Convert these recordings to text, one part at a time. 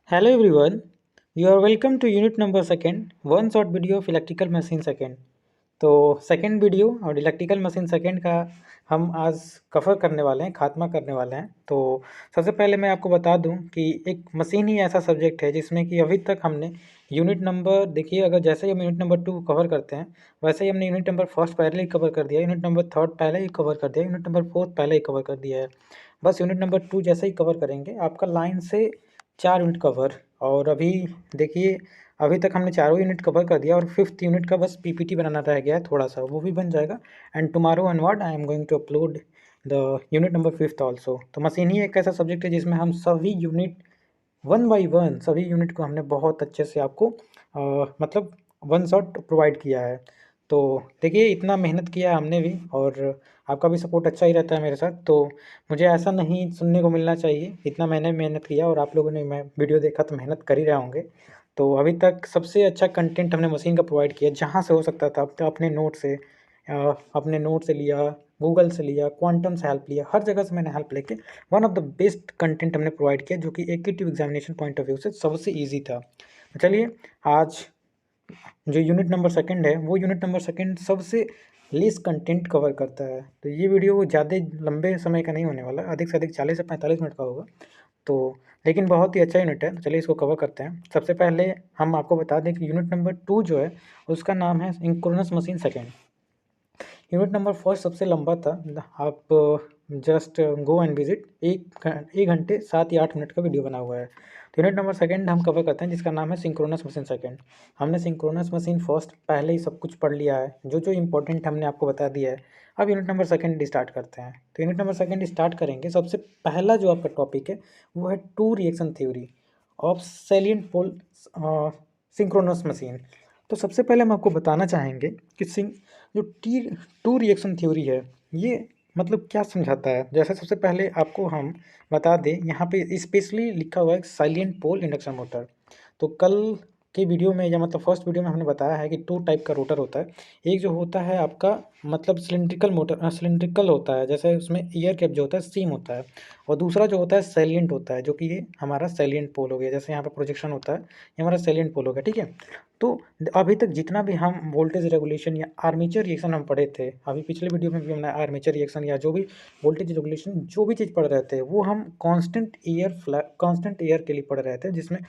Hello everyone, you are welcome to unit number second, one short video of electrical machine second। तो second video और electrical machine second का हम आज cover करने वाले हैं, खात्मा करने वाले हैं। तो सबसे पहले मैं आपको बता दूं कि एक मशीन ही ऐसा सब्जेक्ट है जिसमें कि अभी तक हमने यूनिट नंबर देखिए, अगर जैसे ही हम यूनिट नंबर 2 कवर करते हैं वैसे ही हमने यूनिट नंबर फर्स्ट पहले ही कवर कर दिया, यूनिट नंबर थर्ड पहले ही कवर कर दिया, यूनिट नंबर फोर्थ पहले ही कवर कर दिया है। बस यूनिट नंबर 2 जैसे ही कवर करेंगे आपका लाइन से 4 यूनिट कवर। और अभी देखिए, अभी तक हमने चारों यूनिट कवर कर दिया और फिफ्थ यूनिट का बस पीपीटी बनाना रह गया है, थोड़ा सा वो भी बन जाएगा। And tomorrow onward I am going to upload the unit number fifth also. तो मशीन ही एक ऐसा सब्जेक्ट है जिसमें हम सभी यूनिट वन बाई वन सभी यूनिट को हमने बहुत अच्छे से आपको मतलब वन शॉट प्रोवाइड किया है। तो देखिए, इतना मेहनत किया है हमने भी और आपका भी सपोर्ट अच्छा ही रहता है मेरे साथ। तो मुझे ऐसा नहीं सुनने को मिलना चाहिए, इतना मैंने मेहनत किया और आप लोगों ने मैं वीडियो देखा तो मेहनत कर ही रहे होंगे। तो अभी तक सबसे अच्छा कंटेंट हमने मशीन का प्रोवाइड किया जहाँ से हो सकता था, तो अपने नोट से लिया, गूगल से लिया, क्वांटम से हेल्प लिया, हर जगह से मैंने हेल्प लेके one of the best content हमने प्रोवाइड किया जो कि एकेटिव एग्जामिनेशन पॉइंट ऑफ व्यू से सबसे ईजी था। तो चलिए, आज जो यूनिट नंबर सेकंड है वो यूनिट नंबर सेकंड सबसे लेस कंटेंट कवर करता है। तो ये वीडियो ज़्यादा लंबे समय का नहीं होने वाला, अधिक से अधिक 40 से 45 मिनट का होगा। तो लेकिन बहुत ही अच्छा यूनिट है, तो चलिए इसको कवर करते हैं। सबसे पहले हम आपको बता दें कि यूनिट नंबर 2 जो है उसका नाम है synchronous machine second. Unit number first सबसे लंबा था, आप जस्ट गो एंड विजिट, 1 घंटे 7 या 8 मिनट का वीडियो बना हुआ है। तो यूनिट नंबर सेकंड हम कवर करते हैं जिसका नाम है सिंक्रोनस मशीन सेकंड। हमने सिंक्रोनस मशीन फर्स्ट पहले ही सब कुछ पढ़ लिया है, जो जो इंपॉर्टेंट हमने आपको बता दिया है। अब यूनिट नंबर सेकंड स्टार्ट करते हैं। तो यूनिट नंबर सेकंड स्टार्ट करेंगे, सबसे पहला जो आपका टॉपिक है वो है two reaction theory of salient pole synchronous machine. तो सबसे पहले हम आपको बताना चाहेंगे कि जो टी टू रिएक्शन थ्योरी है ये मतलब क्या समझाता है। जैसे सबसे पहले आपको हम बता दें, यहाँ पे स्पेशली लिखा हुआ है साइलेंट पोल इंडक्शन मोटर। तो कल के वीडियो में या मतलब फर्स्ट वीडियो में हमने बताया है कि टू टाइप का रोटर होता है। एक जो होता है आपका मतलब सिलिंड्रिकल मोटर, सिलिंड्रिकल होता है, जैसे उसमें एयर कैप जो होता है सीम होता है। और दूसरा जो होता है सैलिएंट होता है, जो कि ये हमारा सैलिएंट पोल हो गया, जैसे यहाँ पर प्रोजेक्शन होता है, ये हमारा सैलिएंट पोल हो गया, ठीक है। तो अभी तक जितना भी हम वोल्टेज रेगुलेशन या आर्मेचर रिएक्शन हम पढ़े थे, अभी पिछले वीडियो में भी हमने आर्मेचर रिएक्शन या जो भी वोल्टेज रेगुलेशन जो भी चीज़ पढ़ रहे थे वो हम कांस्टेंट एयर के लिए पढ़ रहे थे, जिसमें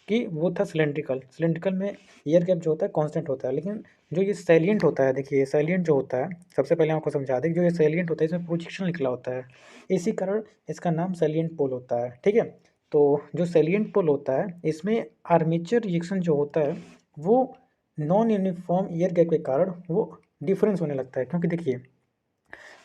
कि वो था सिलेंड्रिकल। सिलेंड्रिकल में एयर गैप जो होता है कांस्टेंट होता है, लेकिन जो ये सैलिएंट होता है, देखिए सैलिएंट जो होता है, सबसे पहले आपको समझा दें, जो ये सैलिएंट होता है इसमें प्रोजेक्शन निकला होता है, इसी कारण इसका नाम सैलिएंट पोल होता है, ठीक है। तो जो सैलिएंट पोल होता है इसमें आर्मेचर रिएक्शन जो होता है वो नॉन यूनिफॉर्म एयर गैप के कारण वो डिफरेंस होने लगता है। क्योंकि देखिए,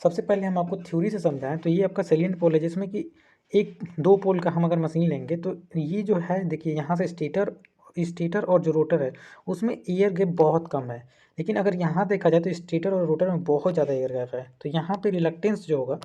सबसे पहले हम आपको थ्योरी से समझाएं तो ये आपका सैलिएंट पोल है, जिसमें कि एक दो पोल का हम अगर मशीन लेंगे तो ये जो है देखिए, यहाँ से स्टेटर और जो रोटर है उसमें एयर गैप बहुत कम है। लेकिन अगर यहाँ देखा जाए तो स्टेटर और रोटर में बहुत ज़्यादा एयर गैप है। तो यहाँ पे रिलक्टेंस जो होगा,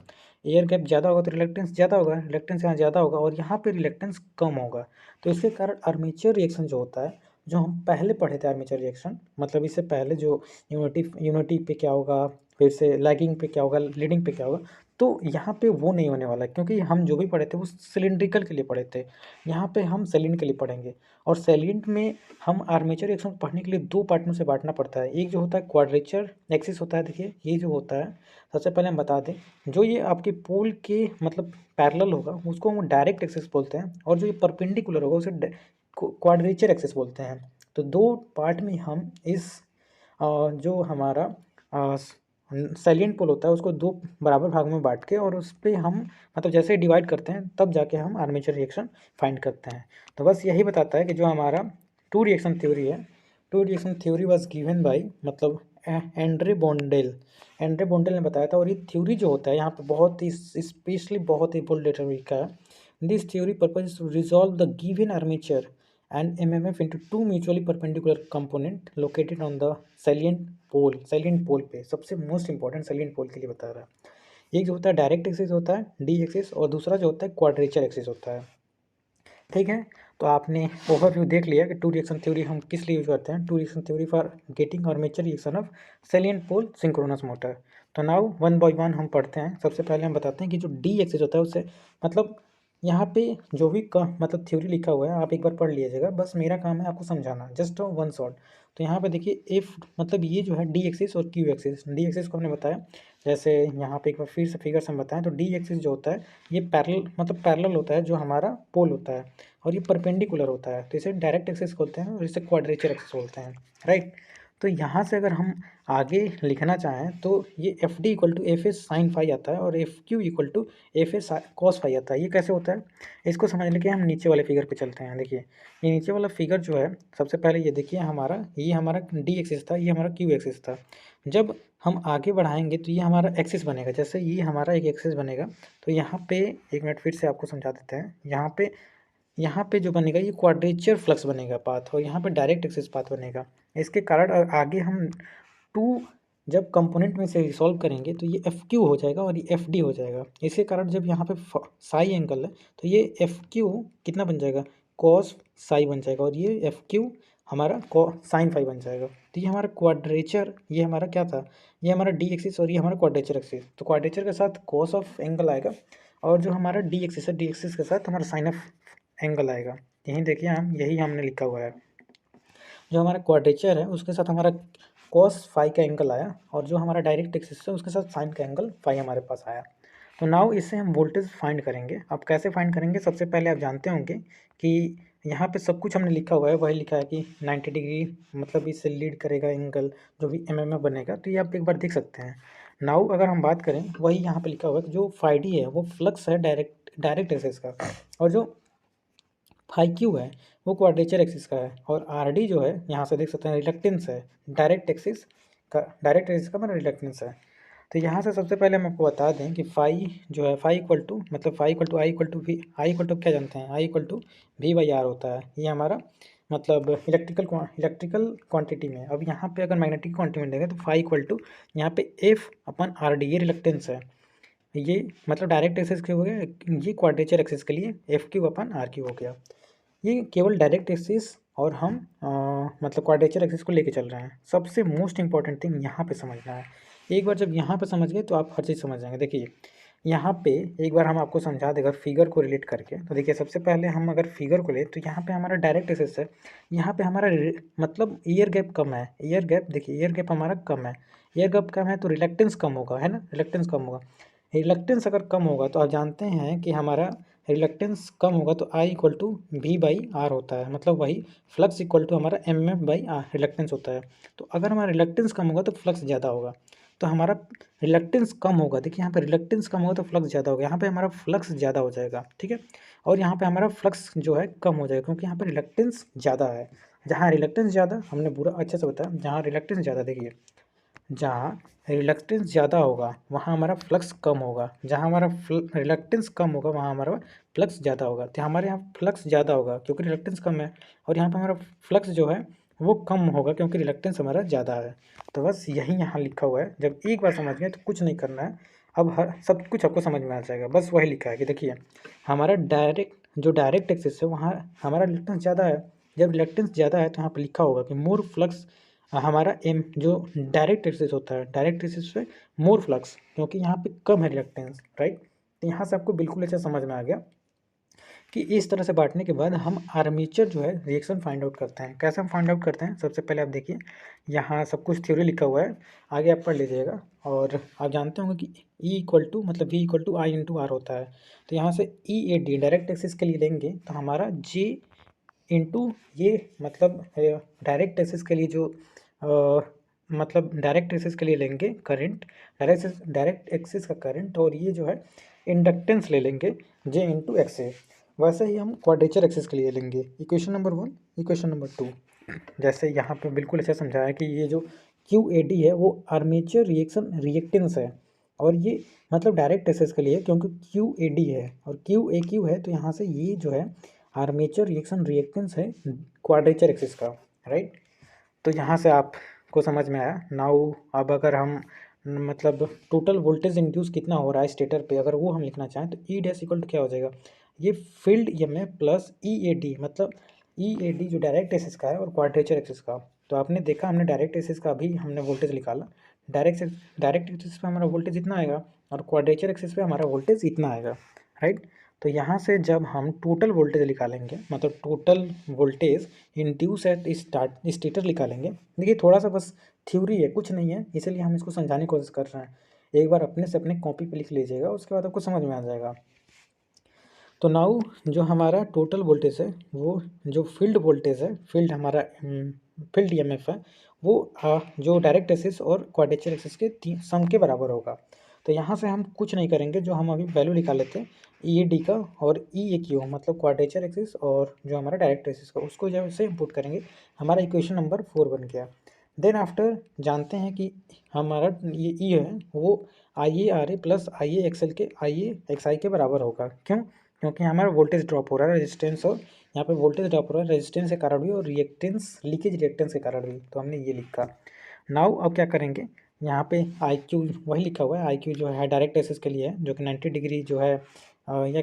एयर गैप ज़्यादा होगा तो रिलक्टेंस ज़्यादा होगा, रिलक्टेंस यहाँ ज़्यादा होगा और यहाँ पे रिलक्टेंस कम होगा। तो इसके कारण आर्मेचर रिएक्शन जो होता है, जो हम पहले पढ़े थे आर्मेचर रिएक्शन, मतलब इससे पहले जो यूनिटी यूनिटी पे क्या होगा, फिर से लैगिंग पे क्या होगा, लीडिंग पे क्या होगा, तो यहाँ पे वो नहीं होने वाला है। क्योंकि हम जो भी पढ़े थे वो सिलिंड्रिकल के लिए पढ़े थे, यहाँ पे हम सैलिएंट के लिए पढ़ेंगे। और सैलिएंट में हम आर्मेचर रिएक्शन पढ़ने के लिए दो पार्ट में से बांटना पड़ता है। एक जो होता है क्वाड्रेचर एक्सिस होता है, देखिए ये जो होता है, सबसे पहले हम बता दें, जो ये आपके पोल के मतलब पैरेलल होगा उसको हम डायरेक्ट एक्सिस बोलते हैं, और जो ये परपेंडिकुलर होगा उसे क्वाड्रेचर एक्सिस बोलते हैं। तो दो पार्ट में हम इस जो हमारा सैलिएंट पोल होता है उसको दो बराबर भागों में बांट के और उस पर हम मतलब जैसे डिवाइड करते हैं तब जाके हम आर्मेचर रिएक्शन फाइंड करते हैं। तो बस यही बताता है कि जो हमारा टू रिएक्शन थ्योरी है, two reaction theory was given by मतलब एंड्रे बॉन्डेल ने बताया था। और ये थ्योरी जो होता है यहाँ पे बहुत ही स्पेशली बहुत ही बोल्ड लेटर का है। This theory purpose to resolve the given armature and MMF into two mutually perpendicular component located on the salient pole पे। सबसे मोस्ट इंपॉर्टेंट salient pole के लिए बता रहा है। एक जो होता है डायरेक्ट एक्सिस होता है डी एक्सिस, और दूसरा जो होता है क्वाड्रेचर एक्सिस होता है, ठीक है। तो आपने ओवरव्यू देख लिया कि टू रिएक्शन थ्योरी हम किस लिए यूज करते हैं। Two reaction theory for getting armature reaction of salient pole synchronous motor. तो नाउ वन बाय वन हम पढ़ते हैं। सबसे पहले हम बताते हैं कि जो डी एक्सिस होता है उससे मतलब यहाँ पे जो भी मतलब थ्योरी लिखा हुआ है आप एक बार पढ़ लीजिएगा, बस मेरा काम है आपको समझाना, जस्ट वन शॉट। तो यहाँ पे देखिए एफ मतलब ये जो है डी एक्सिस और क्यू एक्सिस, डी एक्सिस को हमने बताया, जैसे यहाँ पे एक बार फिर से फिगर से हम बताएं तो डी एक्सिस जो होता है ये पैरेलल मतलब पैरेलल होता है जो हमारा पोल होता है, और ये परपेंडिकुलर होता है, तो इसे डायरेक्ट एक्सिस बोलते हैं और इसे क्वाड्रेचर एक्सिस बोलते हैं, राइट। तो यहाँ से अगर हम आगे लिखना चाहें तो ये F D equal to F S sine phi आता है और F Q equal to F S cos phi आता है। ये कैसे होता है इसको समझने के हम नीचे वाले फिगर पे चलते हैं। देखिए ये नीचे वाला फिगर जो है, सबसे पहले ये देखिए ये हमारा डी एक्सिस था, ये हमारा क्यू एक्सिस था। जब हम आगे बढ़ाएंगे तो ये हमारा एक्सिस बनेगा, जैसे ये हमारा एक एक्सिस बनेगा। तो यहाँ पे एक मिनट फिर से आपको समझा देते हैं, यहाँ पे जो बनेगा ये क्वाड्रेचर फ्लक्स बनेगा पाथ, और यहाँ पे डायरेक्ट एक्सिस पाथ बनेगा। इसके कारण आगे हम टू जब कंपोनेंट में से रिसॉल्व करेंगे तो ये एफ क्यू हो जाएगा और ये एफ डी हो जाएगा। इसी कारण जब यहाँ पे साई एंगल है तो ये एफ क्यू कितना बन जाएगा, कॉस साई बन जाएगा, और ये एफ क्यू हमारा साइन फाई बन जाएगा। तो ये हमारा क्वाड्रेचर, ये हमारा क्या था, ये हमारा डी एक्सिस और ये हमारा क्वाड्रेचर एक्सिस। तो क्वाड्रेचर के साथ कॉस ऑफ एंगल आएगा, और जो हमारा डी एक्सिस है डी एक्सिस के साथ हमारा साइन ऑफ एंगल आएगा। यहीं देखिए हम यही हमने लिखा हुआ है, जो हमारा क्वाड्रेचर है उसके साथ हमारा कॉस फाई का एंगल आया, और जो हमारा डायरेक्ट एक्सिस है उसके साथ साइन का एंगल फाई हमारे पास आया। तो नाउ इससे हम वोल्टेज फाइंड करेंगे। अब कैसे फाइंड करेंगे, सबसे पहले आप जानते होंगे कि यहाँ पे सब कुछ हमने लिखा हुआ है, वही लिखा है कि 90 डिग्री मतलब इससे लीड करेगा एंगल जो भी एम में बनेगा। तो ये आप एक बार देख सकते हैं। नाउ अगर हम बात करें, वही यहाँ पे लिखा हुआ है कि जो फाई डी है वो फ्लक्स है डायरेक्ट एक्सिस का, और जो फाई क्यू है वो क्वाड्रेचर एक्सिस का है, और आर डी जो है यहाँ से देख सकते हैं रिलक्टेंस है डायरेक्ट एक्सिस का मतलब रिलक्टेंस है। तो यहाँ से सबसे पहले हम आपको बता दें कि फाई जो है फाई इक्वल टू मतलब phi equal to I equal to V, I equal to क्या जानते हैं, I equal to V by R होता है। ये हमारा मतलब इलेक्ट्रिकल क्वांटिटी में। अब यहाँ पे अगर मैग्नेटिक क्वांटिटी में देखें तो फाई इक्वल टू यहाँ पे एफ अपन आर डी, ये रिलक्टेंस है। ये मतलब डायरेक्ट एक्सिस के हो गया, ये क्वाड्रेचर एक्सिस के लिए एफ क्यू अपन आर क्यू हो गया। ये केवल डायरेक्ट एक्सिस और हम मतलब क्वाड्रेचर एक्सिस को लेके चल रहे हैं। सबसे मोस्ट इंपॉर्टेंट थिंग यहाँ पे समझना है। एक बार जब यहाँ पे समझ गए तो आप हर चीज़ समझ जाएंगे। देखिए यहाँ पे एक बार हम आपको समझा दें अगर फिगर को रिलेट करके, तो देखिए सबसे पहले हम अगर फिगर को ले तो यहाँ पे हमारा डायरेक्ट एक्सिस है, यहाँ पे हमारा मतलब ईयर गैप कम है। ईयर गैप देखिए, ईयर गैप हमारा कम है, ईयर गैप कम है तो रिलक्टेंस कम होगा, है ना, रिलक्टेंस कम होगा। रिलक्टेंस अगर कम होगा तो आप जानते हैं कि हमारा रिलक्टेंस कम होगा तो I equal to V by R होता है, मतलब वही फ्लक्स इक्वल टू हमारा M F by R reluctance होता है। तो अगर हमारा रिलक्टेंस कम होगा तो फ्लक्स ज़्यादा होगा, तो हमारा रिलक्टेंस कम होगा। देखिए यहाँ पे रिलक्टेंस कम होगा तो फ्लक्स ज़्यादा होगा, यहाँ पे हमारा फ्लक्स ज़्यादा हो जाएगा, ठीक है। और यहाँ पे हमारा फ्लक्स जो है कम हो जाएगा क्योंकि यहाँ पे रिलक्टेंस ज़्यादा है। जहाँ रिलक्टेंस ज़्यादा, हमने पूरा अच्छे से बताया, जहाँ रिलक्टेंस ज़्यादा देखिए, जहाँ रिलक्टेंस ज़्यादा होगा वहाँ हमारा फ्लक्स कम होगा, जहाँ हमारा रिलक्टेंस कम होगा वहाँ हमारा फ्लक्स ज़्यादा होगा। तो हमारे यहाँ फ्लक्स ज़्यादा होगा क्योंकि रिलक्टेंस कम है, और यहाँ पे हमारा फ्लक्स जो है वो कम होगा क्योंकि रिलक्टेंस हमारा ज़्यादा है। तो बस यही यहाँ लिखा हुआ है। जब एक बार समझ गए तो कुछ नहीं करना है, अब हर सब कुछ आपको समझ में आ जाएगा। बस वही लिखा है कि देखिए हमारा डायरेक्ट एक्सिस है वहाँ हमारा रिलक्टेंस ज़्यादा है। जब रिलक्टेंस ज़्यादा है तो यहाँ पर लिखा होगा कि मोर फ्लक्स, हमारा एम जो डायरेक्ट एक्सिस होता है, डायरेक्ट एक्सिस पे मोर फ्लक्स, क्योंकि यहाँ पे कम है रिलक्टेंस, राइट। तो यहाँ से आपको बिल्कुल अच्छा समझ में आ गया कि इस तरह से बांटने के बाद हम आर्मेचर जो है रिएक्शन फाइंड आउट करते हैं। कैसे हम फाइंड आउट करते हैं, सबसे पहले आप देखिए यहाँ सब कुछ थ्योरी लिखा हुआ है, आगे आप पढ़ लीजिएगा। और आप जानते होंगे कि ई इक्वल टू मतलब V equal to I into R होता है। तो यहाँ से E A D direct axis के लिए लेंगे तो हमारा जे इंटू ये मतलब डायरेक्ट एक्सिस के लिए जो मतलब डायरेक्ट एक्सिस के लिए लेंगे करंट, डायरेक्ट एक्सिस का करंट, और ये जो है इंडक्टेंस ले लेंगे जे इंटू एक्स ए। वैसे ही हम क्वाड्रेचर एक्सिस के लिए लेंगे इक्वेशन नंबर 1, इक्वेशन नंबर 2। जैसे यहाँ पे बिल्कुल अच्छा समझाया कि ये जो क्यू ए डी है वो आर्मेचर रिएक्शन रिएक्टेंस है, और ये मतलब डायरेक्ट एक्सिस के लिए क्योंकि क्यू ए डी है और क्यू ए क्यू है, तो यहाँ से ये जो है आर्मेचर रिएक्शन रिएक्टेंस है क्वाड्रेचर एक्सिस का, राइट। तो यहाँ से आपको समझ में आया। नाउ अब अगर हम मतलब टोटल वोल्टेज इंड्यूस कितना हो रहा है स्टेटर पे, अगर वो हम लिखना चाहें तो ई डैश इक्वल टू क्या हो जाएगा, ये field EMF plus E A D, मतलब ई ए डी जो डायरेक्ट एक्सिस का है और क्वाड्रेचर एक्सिस का। तो आपने देखा हमने डायरेक्ट एक्सिस का भी हमने वोल्टेज निकाला, डायरेक्ट एक्सिस पे हमारा वोल्टेज इतना आएगा और क्वाड्रेचर एक्सिस पे हमारा वोल्टेज इतना आएगा, राइट। तो यहाँ से जब हम टोटल वोल्टेज निकालेंगे, मतलब total voltage induce at stator निकालेंगे। देखिए थोड़ा सा बस थ्योरी है, कुछ नहीं है, इसलिए हम इसको समझाने की कोशिश कर रहे हैं। एक बार अपने से अपने कॉपी पे लिख लीजिएगा, उसके बाद आपको समझ में आ जाएगा। तो नाउ जो हमारा टोटल वोल्टेज है, वो जो फील्ड वोल्टेज है, फील्ड हमारा फील्ड ईएमएफ है, वो जो डायरेक्ट एक्सिस और क्वाड्रेचर एक्सिस के सम के बराबर होगा। तो यहाँ से हम कुछ नहीं करेंगे, जो हम अभी वैल्यू निकाले थे ई ए डी का और ई ए क्यू, मतलब क्वाड्रेचर एक्सिस और जो हमारा डायरेक्ट एक्सिस का, उसको जब से इम्पुट करेंगे हमारा इक्वेशन नंबर 4 बन गया। देन आफ्टर जानते हैं कि हमारा ये ई है वो I A R A plus I A X L के आई ए एक्स आई के बराबर होगा। क्यों? क्योंकि हमारा वोल्टेज ड्रॉप हो रहा है रेजिस्टेंस, और यहाँ पे वोल्टेज ड्रॉप हो रहा है रेजिस्टेंस के कारण भी और रिएक्टेंस लीकेज रिएक्टेंस के कारण भी, तो हमने ये लिखा। नाउ अब क्या करेंगे, यहाँ पे आई क्यू वही लिखा हुआ है, आई क्यू जो है डायरेक्ट एक्सिस के लिए है, जो कि 90 डिग्री जो है या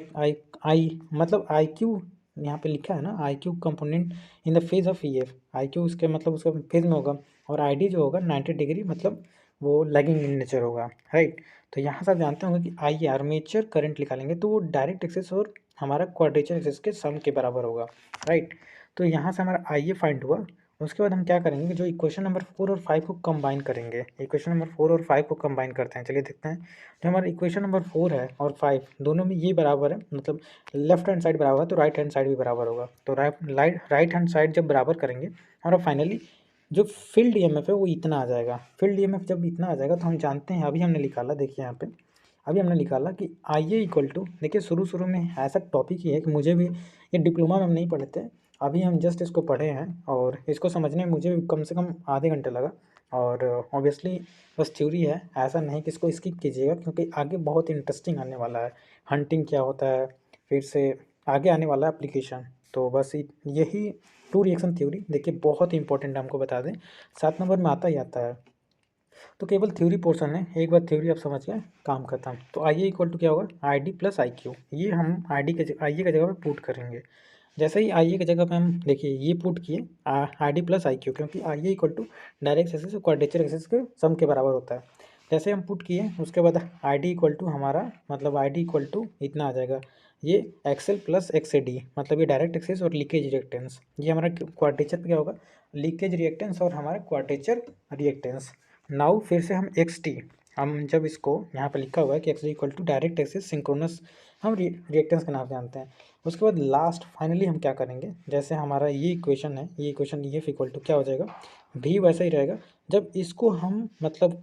आई मतलब आई क्यू यहाँ पे लिखा है ना, I Q component in the phase of E F, I Q उसके मतलब उसका फेज में होगा, और आई डी जो होगा 90 डिग्री मतलब वो लैगिंग इन नेचर होगा, राइट। तो यहाँ से आप जानते होंगे कि आई आर्मेचर करंट निकालेंगे तो वो डायरेक्ट एक्सिस और हमारा क्वाड्रेचर एक्सिस के सम के बराबर होगा, राइट। तो यहाँ से हमारा आई ए फाइंड हुआ। उसके बाद हम क्या करेंगे कि जो इक्वेशन नंबर 4 और 5 को कंबाइन करेंगे, इक्वेशन नंबर 4 और 5 को कंबाइन करते हैं। चलिए देखते हैं, जो हमारा इक्वेशन नंबर 4 है और 5 दोनों में ये बराबर है, मतलब लेफ्ट हैंड साइड बराबर है तो राइट हैंड साइड भी बराबर होगा। तो राइट हैंड साइड जब बराबर करेंगे और फाइनली जो फील्ड ईएमएफ है वो इतना आ जाएगा। फील्ड ईएमएफ जब इतना आ जाएगा तो हम जानते हैं, अभी हमने निकाला, देखिए यहाँ पे अभी हमने निकाला कि आई ए इक्वल टू, देखिए शुरू में ऐसा टॉपिक ही है कि मुझे भी ये डिप्लोमा में हम नहीं पढ़े थे, अभी हम जस्ट इसको पढ़े हैं और इसको समझने में मुझे कम से कम आधे घंटे लगा। और ऑब्वियसली बस थ्योरी है, ऐसा नहीं कि इसको स्किप कीजिएगा, क्योंकि आगे बहुत इंटरेस्टिंग आने वाला है। हंटिंग क्या होता है, फिर से आगे आने वाला है एप्लीकेशन। तो बस यही टू रिएक्शन थ्योरी देखिए बहुत ही इंपॉर्टेंट है, हमको बता दें 7 नंबर में आता ही आता है। तो केवल थ्योरी पोर्शन है, एक बार थ्योरी आप समझ गए काम खत्म। तो आई ए इक्वल टू क्या होगा, I D plus I Q, ये हम आई डी के आई ए की जगह पे पुट करेंगे। जैसे ही आई ए की जगह पे हम देखिए ये पुट किए I D plus I Q, क्योंकि आई ए इक्वल टू डायरेक्ट एक्सिस और क्वाड्रेचर एक्सिस के सम के बराबर होता है। जैसे हम पुट किए उसके बाद आई डी इक्वल टू हमारा मतलब आई डी इक्वल टू इतना आ जाएगा, ये XL plus x A D, मतलब ये डायरेक्ट एक्सिस और लीकेज रिएक्टेंस, ये हमारा क्वाड्रेचर पे क्या होगा, लीकेज रिएक्टेंस और हमारा क्वाड्रेचर रिएक्टेंस। नाउ फिर से हम एक्स टी, हम जब इसको यहाँ पर लिखा हुआ है कि X equal to direct axis synchronous, हम रिएक्टेंस का नाम जानते हैं। उसके बाद लास्ट फाइनली हम क्या करेंगे, जैसे हमारा ये इक्वेशन है, ये equation E F equal to क्या हो जाएगा, भी वैसा ही रहेगा। जब इसको हम मतलब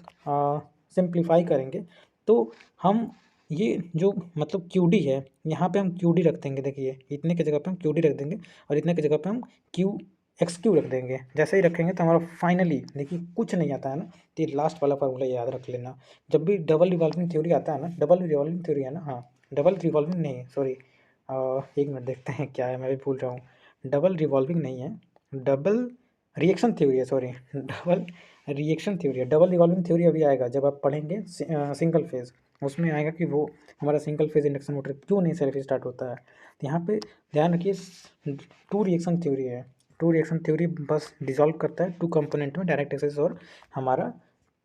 सिंप्लीफाई करेंगे तो हम ये जो मतलब क्यू डी है, यहाँ पे हम क्यू डी रख देंगे, देखिए इतने की जगह पे हम क्यू डी रख देंगे और इतने की जगह पे हम क्यू एक्स क्यू रख देंगे। जैसे ही रखेंगे तो हमारा फाइनली देखिए कुछ नहीं आता है ना, तो ये लास्ट वाला फार्मूला याद रख लेना। जब भी डबल रिवॉल्विंग थ्योरी आता है ना, डबल रिवॉल्विंग थ्योरी है ना, हाँ डबल रिवॉल्विंग नहीं सॉरी, एक मिनट देखते हैं क्या है, मैं भी भूल रहा हूँ। डबल रिवॉल्विंग नहीं है, डबल रिएक्शन थ्योरी है, सॉरी डबल रिएक्शन थ्योरी है। डबल रिवॉल्विंग थ्योरी अभी आएगा जब आप पढ़ेंगे सिंगल फेज, उसमें आएगा कि वो हमारा सिंगल फेज इंडक्शन मोटर क्यों नहीं सेल्फ स्टार्ट होता है। तो यहाँ पे ध्यान रखिए टू रिएक्शन थ्योरी है, टू रिएक्शन थ्योरी बस डिसॉल्व करता है टू कंपोनेंट में, डायरेक्ट एक्सिस और हमारा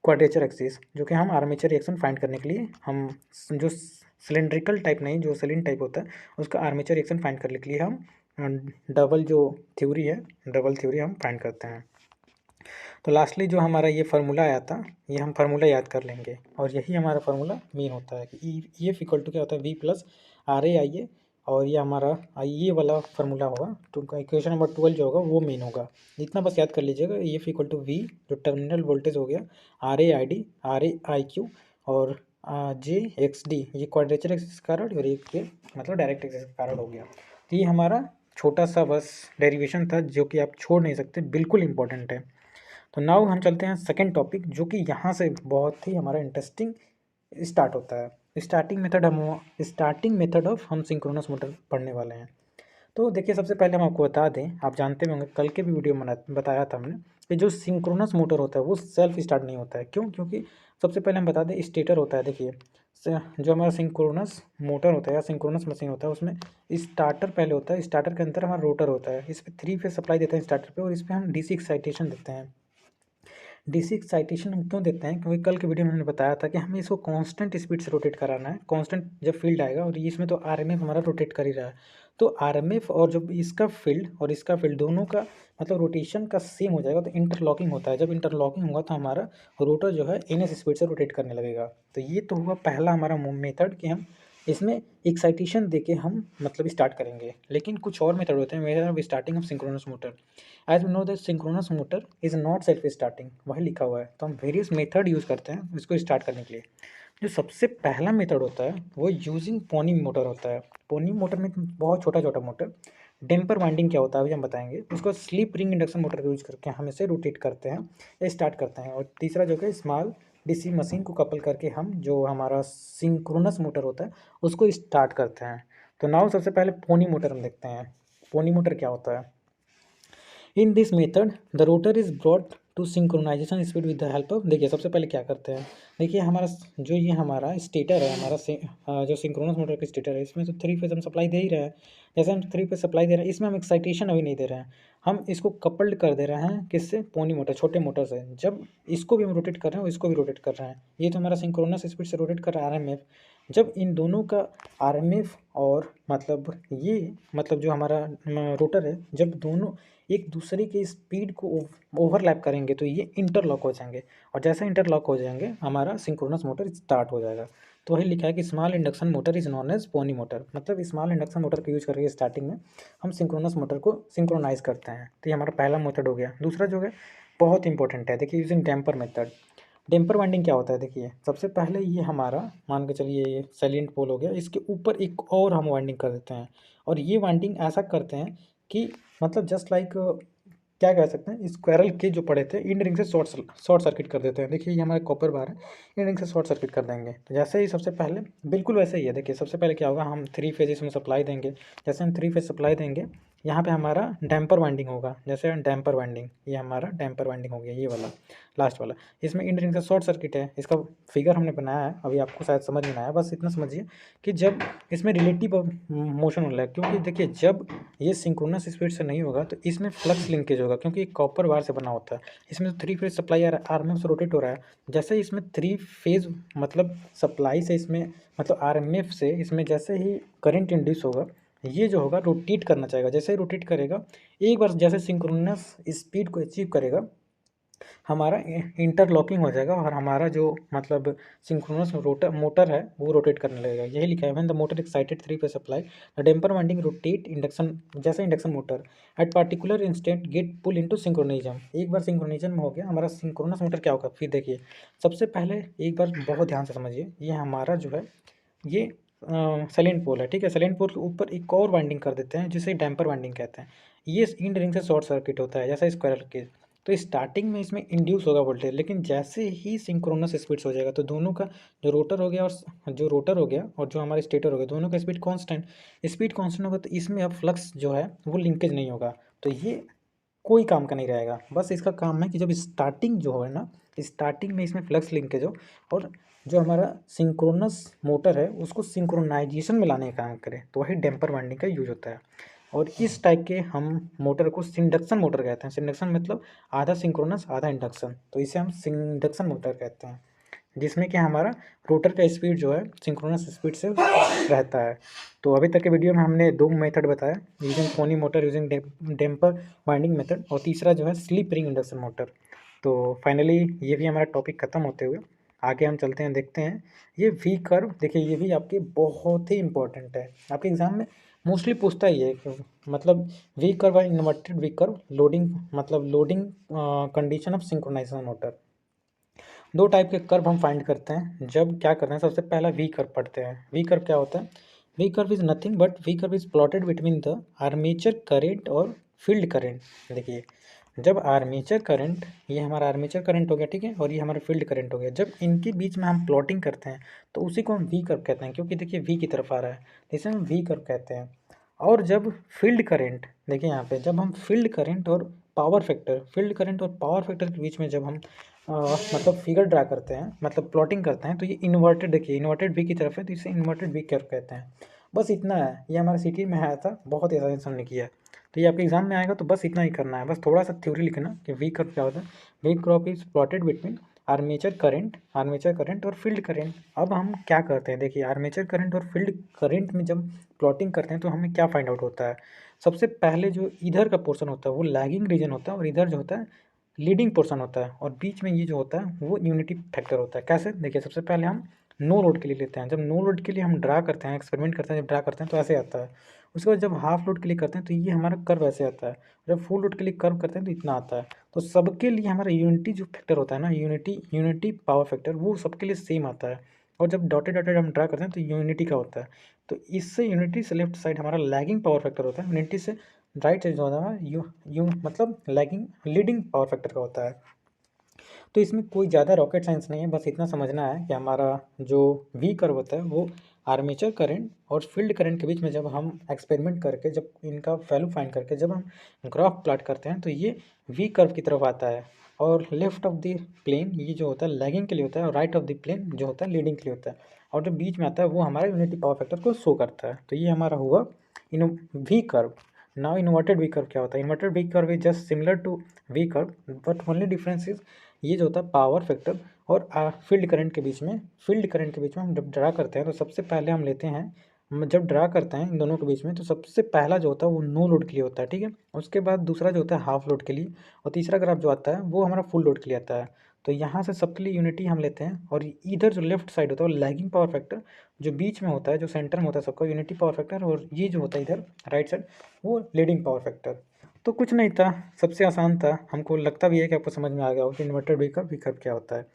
क्वाड्रेचर एक्सिस, जो कि हम आर्मेचर रिएक्शन फाइंड करने के लिए हम जो सिलेंड्रिकल टाइप नहीं, जो सिलिंड टाइप होता है उसका आर्मेचर रिएक्शन फाइंड करने के लिए हम डबल जो थ्योरी है, डबल थ्योरी हम फाइंड करते हैं। तो लास्टली जो हमारा ये फार्मूला आया था, ये हम फार्मूला याद कर लेंगे और यही हमारा फार्मूला मेन होता है कि ई एफ इक्वल टू क्या होता है, वी प्लस आर ए आई ए, और ये हमारा आई ए वाला फार्मूला होगा। तो इक्वेशन नंबर 12 जो होगा वो मेन होगा, इतना बस याद कर लीजिएगा। E F equal to V जो टर्मिनल वोल्टेज हो गया, R A I D, R A I Q और जे एक्स डी, ये क्वाड्रेचर एक्सिस का कारण और ये मतलब डायरेक्ट एक्सिस का कारण हो गया। तो ये हमारा छोटा सा बस डेरिवेशन था जो कि आप छोड़ नहीं सकते, बिल्कुल इंपॉर्टेंट है। तो नाउ हम चलते हैं सेकंड टॉपिक, जो कि यहाँ से बहुत ही हमारा इंटरेस्टिंग स्टार्ट होता है। स्टार्टिंग मेथड ऑफ हम सिंक्रोनस मोटर पढ़ने वाले हैं। तो देखिए सबसे पहले हम आपको बता दें, आप जानते भी होंगे कल के भी वीडियो में बताया था हमने कि जो सिंक्रोनस मोटर होता है वो सेल्फ स्टार्ट नहीं होता है। क्यों? क्योंकि सबसे पहले हम बता दें स्टेटर होता है, देखिए जो हमारा सिंक्रोनस मोटर होता है या सिंक्रोनस मशीन होता है उसमें स्टार्टर पहले होता है, स्टार्टर के अंदर हमारा रोटर होता है, इस पर 3 फेज सप्लाई देते हैं स्टार्टर पे और इस पर हम डीसी एक्साइटेशन देते हैं। डीसी एक्साइटेशन हम क्यों देते हैं, क्योंकि कल के वीडियो में हमने बताया था कि हमें इसको कांस्टेंट स्पीड से रोटेट कराना है। कांस्टेंट जब फील्ड आएगा और इसमें तो आरएमएफ हमारा रोटेट कर ही रहा है, तो आरएमएफ और जब इसका फील्ड और इसका फील्ड दोनों का मतलब रोटेशन का सेम हो जाएगा तो इंटरलॉकिंग होता है। जब इंटरलॉकिंग होगा तो हमारा रोटर जो है एन एस स्पीड से रोटेट करने लगेगा। तो ये तो हुआ पहला हमारा मेथड कि हम इसमें एक्साइटेशन देके हम मतलब स्टार्ट करेंगे। लेकिन कुछ और मेथड होते हैं, method of starting of synchronous motor. As we know that synchronous motor is not self starting, वही लिखा हुआ है। तो हम वेरियस मेथड यूज़ करते हैं इसको स्टार्ट करने के लिए। जो सबसे पहला मेथड होता है वो यूजिंग पोनी मोटर होता है। पोनी मोटर में बहुत छोटा छोटा मोटर। डेम्पर वाइंडिंग क्या होता है अभी हम बताएंगे। उसको स्लिप रिंग इंडक्शन मोटर का यूज करके हम इसे रोटेट करते हैं या स्टार्ट करते हैं। और तीसरा जो है स्मॉल डीसी मशीन को कपल करके हम जो हमारा सिंक्रोनस मोटर होता है उसको स्टार्ट करते हैं। तो नाउ सबसे पहले पोनी मोटर हम देखते हैं। पोनी मोटर क्या होता है। In this method the rotor is brought to synchronization speed with the help of, देखिए सबसे पहले क्या करते हैं, देखिए हमारा जो ये हमारा स्टेटर है, हमारा जो सिंक्रोनस मोटर का स्टेटर है, इसमें तो 3 फेज हम सप्लाई दे ही रहे हैं। जैसे हम 3 फेज सप्लाई दे रहे हैं, इसमें हम एक्साइटेशन अभी नहीं दे रहे हैं, हम इसको कपल्ड कर दे रहे हैं किससे, पोनी मोटर, छोटे मोटर से। जब इसको भी हम रोटेट कर रहे हैं इसको भी रोटेट कर रहे हैं, ये तो हमारा सिंक्रोनस स्पीड से रोटेट कर रहा है आरएमएफ। जब इन दोनों का आरएमएफ और मतलब ये मतलब जो हमारा रोटर है, जब दोनों एक दूसरे के स्पीड को ओवरलैप करेंगे तो ये इंटरलॉक हो जाएंगे। और जैसे इंटरलॉक हो जाएंगे हमारा सिंक्रोनस मोटर स्टार्ट हो जाएगा। तो वही लिखा है कि small induction motor is known as pony motor, मतलब स्मॉल इंडक्शन मोटर का यूज करके स्टार्टिंग में हम सिंक्रोनस मोटर को सिंक्रोनाइज करते हैं। तो ये हमारा पहला मेथड हो गया। दूसरा जो है बहुत इंपॉर्टेंट है, देखिए using damper method. Damper winding क्या होता है, देखिए सबसे पहले ये हमारा मान के चलिए ये सैलिएंट पोल हो गया, इसके ऊपर एक और हम वाइंडिंग कर देते हैं। और ये वाइंडिंग ऐसा करते हैं कि मतलब जस्ट लाइक क्या कह सकते हैं, स्क्वायरल के जो पड़े थे इन रिंग से शॉर्ट सर्किट कर देते हैं। देखिए ये हमारे कॉपर बार है, इन रिंग से शॉर्ट सर्किट कर देंगे। तो जैसे ही सबसे पहले बिल्कुल वैसे ही है, देखिए सबसे पहले क्या होगा, हम 3 फेज इसमें सप्लाई देंगे। जैसे हम 3 फेज सप्लाई देंगे यहाँ पे हमारा डैम्पर वाइंडिंग होगा। जैसे डैम्पर वाइंडिंग, ये हमारा डैम्पर वाइंडिंग हो गया, ये वाला लास्ट वाला। इसमें इन रिंग से शॉर्ट सर्किट है, इसका फिगर हमने बनाया है, अभी आपको शायद समझ में आया। बस इतना समझिए कि जब इसमें रिलेटिव मोशन हो रहा है, क्योंकि देखिए जब ये सिंक्रोनस स्पीड से नहीं होगा तो इसमें फ्लक्स लिंकेज होगा, क्योंकि कॉपर वायर से बना होता है। इसमें तो 3 फेज सप्लाई आरएमएफ से रोटेट हो रहा है। जैसे ही इसमें 3 फेज मतलब सप्लाई से इसमें मतलब आरएमएफ से इसमें जैसे ही करंट इंड्यूस होगा, ये जो होगा रोटेट करना चाहेगा। जैसे ही रोटेट करेगा, एक बार जैसे सिंक्रोनस स्पीड को अचीव करेगा, हमारा इंटरलॉकिंग हो जाएगा और हमारा जो मतलब सिंक्रोनस मोटर है वो रोटेट करने लगेगा। यही लिखा है, when the motor excited 3 phase supply the damper winding rotate induction, जैसे induction motor at particular instant get pull into synchronism. एक बार सिंक्रोनिज्म में हो गया हमारा सिंक्रोनस मोटर, क्या होगा फिर देखिए। सबसे पहले एक बार बहुत ध्यान से समझिए, ये हमारा जो है ये सैलिएंट पोल है, ठीक है। सैलिएंट पोल के ऊपर एक और वाइंडिंग कर देते हैं जिसे डैम्पर वाइंडिंग कहते हैं। ये इंड रिंग से शॉर्ट सर्किट होता है जैसा स्क्वायरल केज। तो स्टार्टिंग में इसमें इंड्यूस होगा वोल्टेज, लेकिन जैसे ही सिंक्रोनस स्पीड हो जाएगा तो दोनों का जो रोटर हो गया और जो हमारे स्टेटर हो गया, दोनों का स्पीड कांस्टेंट होगा, तो इसमें अब फ्लक्स जो है वो लिंकेज नहीं होगा। तो ये कोई काम का नहीं रहेगा। बस इसका काम है कि जब स्टार्टिंग जो है ना, स्टार्टिंग में इसमें फ्लक्स लिंकेज हो और जो हमारा सिंक्रोनस मोटर है उसको सिंक्रोनाइजेशन में लाने का काम करे, तो वही डैम्पर वाइंडिंग का यूज होता है। और इस टाइप के हम मोटर को सिंडक्शन मोटर कहते हैं। सिंडक्शन मतलब आधा सिंक्रोनस आधा इंडक्शन, तो इसे हम सिंडक्शन मोटर कहते हैं, जिसमें कि हमारा रोटर का स्पीड जो है सिंक्रोनस स्पीड से रहता है। तो अभी तक के वीडियो में हमने 2 मेथड बताया, using pony motor, using damper winding method, और तीसरा जो है स्लिप रिंग इंडक्शन मोटर। तो फाइनली ये भी हमारा टॉपिक ख़त्म होते हुए आगे हम चलते हैं, देखते हैं ये वी कर्व। देखिए ये भी आपके बहुत ही इंपॉर्टेंट है, आपके एग्जाम में मोस्टली पूछता ही है। मतलब वी कर्व और इन्वर्टेड वी कर्व लोडिंग, मतलब loading condition of synchronization motor. 2 type के कर्व हम फाइंड करते हैं जब क्या करते हैं। सबसे पहला वी कर्व पढ़ते हैं। वी कर्व क्या होता है, V curve is nothing but V curve is plotted between the armature current और फील्ड करंट। देखिए जब आर्मेचर करंट, ये हमारा आर्मेचर करंट हो गया, ठीक है, और ये हमारा फील्ड करंट हो गया, जब इनके बीच में हम प्लॉटिंग करते हैं तो उसी को हम वी कर्व कहते हैं, क्योंकि देखिए वी की तरफ आ रहा है, इसे हम वी कर्व कहते हैं। और जब फील्ड करंट, देखिए यहाँ पे जब हम फील्ड करंट और पावर फैक्टर के बीच में जब हम मतलब फिगर ड्रा करते हैं, मतलब प्लॉटिंग करते हैं, तो ये इन्वर्टेड, देखिए इन्वर्टेड वी की तरफ है, तो इसे इन्वर्टेड वी कर्व कहते हैं। बस इतना है, ये हमारे सिटी में आया था, बहुत आसानी से हमने किया है। तो ये आपके एग्जाम में आएगा, तो बस इतना ही करना है, बस थोड़ा सा थ्योरी लिखना कि वी कर्व क्या होता है। V curve is plotted between armature current और फील्ड करंट। अब हम क्या करते हैं, देखिए आर्मेचर करंट और फील्ड करंट में जब प्लॉटिंग करते हैं तो हमें क्या फाइंड आउट होता है। सबसे पहले जो इधर का पोर्शन होता है वो लैगिंग रीजन होता है, और इधर जो होता है लीडिंग पोर्शन होता है, और बीच में ये जो होता है वो यूनिटी फैक्टर होता है। कैसे, देखिए सबसे पहले हम नो लोड के लिए लेते हैं। जब नो लोड के लिए हम ड्रा करते हैं, एक्सपेरिमेंट करते हैं, जब ड्रा करते हैं तो ऐसे आता है। उसके बाद जब हाफ लोड के लिए करते हैं तो ये हमारा कर्व ऐसे आता है। जब फुल लोड के लिए कर्व करते हैं तो इतना आता है। तो सबके लिए हमारा यूनिटी जो फैक्टर होता है ना, यूनिटी पावर फैक्टर, वो सबके लिए सेम आता है। और जब डॉटेड डॉटेड हम ड्रा करते हैं तो यूनिटी का होता है। तो इससे यूनिटी से लेफ्ट साइड हमारा लैगिंग पावर फैक्टर होता है, यूनिटी से राइट साइड जो होता है यू मतलब लैगिंग लीडिंग पावर फैक्टर का होता है। तो इसमें कोई ज़्यादा रॉकेट साइंस नहीं है, बस इतना समझना है कि हमारा जो वी कर्व होता है वो आर्मेचर करंट और फील्ड करंट के बीच में जब हम एक्सपेरिमेंट करके, जब इनका वैल्यू फाइंड करके जब हम ग्राफ प्लॉट करते हैं तो ये वी कर्व की तरफ आता है। और लेफ्ट ऑफ द प्लेन ये जो होता है लैगिंग के लिए होता है, और राइट ऑफ द प्लेन जो होता है लीडिंग के लिए होता है, और जो बीच में आता है वो हमारा यूनिटी पावर फैक्टर को शो करता है। तो ये हमारा हुआ इन V curve. Now inverted V curve क्या होता है, inverted V curve is just similar to V curve, but only difference is ये जो होता है पावर फैक्टर और फील्ड करंट के बीच में, हम जब ड्रा करते हैं तो सबसे पहले हम लेते हैं, जब ड्रा करते हैं इन दोनों के बीच में तो सबसे पहला जो होता है वो नो लोड के लिए होता है, ठीक है। उसके बाद दूसरा जो होता है हाफ लोड के लिए, और तीसरा ग्राफ जो आता है वो हमारा फुल लोड के लिए आता है। तो यहाँ से सबके लिए यूनिटी हम लेते हैं, और इधर जो लेफ्ट साइड होता है वो लैगिंग पावर फैक्टर, जो बीच में होता है, जो सेंटर में होता है सबका यूनिटी पावर फैक्टर, और ये जो होता है इधर राइट साइड वो लीडिंग पावर फैक्टर। तो कुछ नहीं था, सबसे आसान था। हमको लगता भी है कि आपको समझ में आ गया हो कि इन्वर्टेड वी कर्व क्या होता है।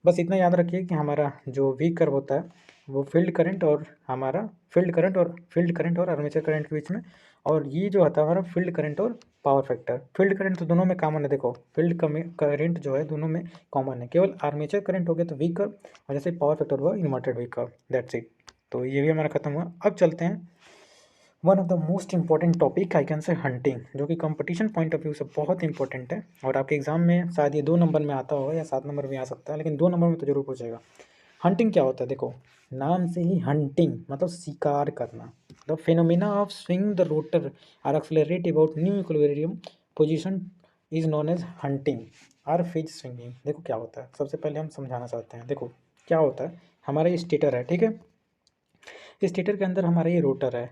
बस इतना याद रखिए कि हमारा जो वी कर्व होता है वो फील्ड करंट और आर्मेचर करंट के बीच में, और ये जो आता है हमारा फील्ड करंट और पावर फैक्टर। फील्ड करंट तो दोनों में कॉमन है, देखो फील्ड करंट जो है दोनों में कॉमन है, केवल आर्मेचर करंट हो गया तो वी कर्व, और जैसे पावर फैक्टर हुआ inverted V curve, that's it. तो ये भी हमारा खत्म हुआ। अब चलते हैं one of the most important topic I can say hunting, जो कि कंपटीशन पॉइंट ऑफ व्यू से बहुत इंपॉर्टेंट है, और आपके एग्जाम में शायद ये 2 नंबर में आता होगा या 7 नंबर में आ सकता है, लेकिन 2 नंबर में तो जरूर पूछेगा। हंटिंग क्या होता है, देखो नाम से ही हंटिंग मतलब शिकार करना। The phenomena of swing the rotor or accelerate about new equilibrium position is known as hunting or phase swinging. देखो क्या होता है, सबसे पहले हम समझाना चाहते हैं। देखो क्या होता है, हमारा ये स्टेटर है, ठीक है। इस स्टेटर के अंदर हमारा ये रोटर है।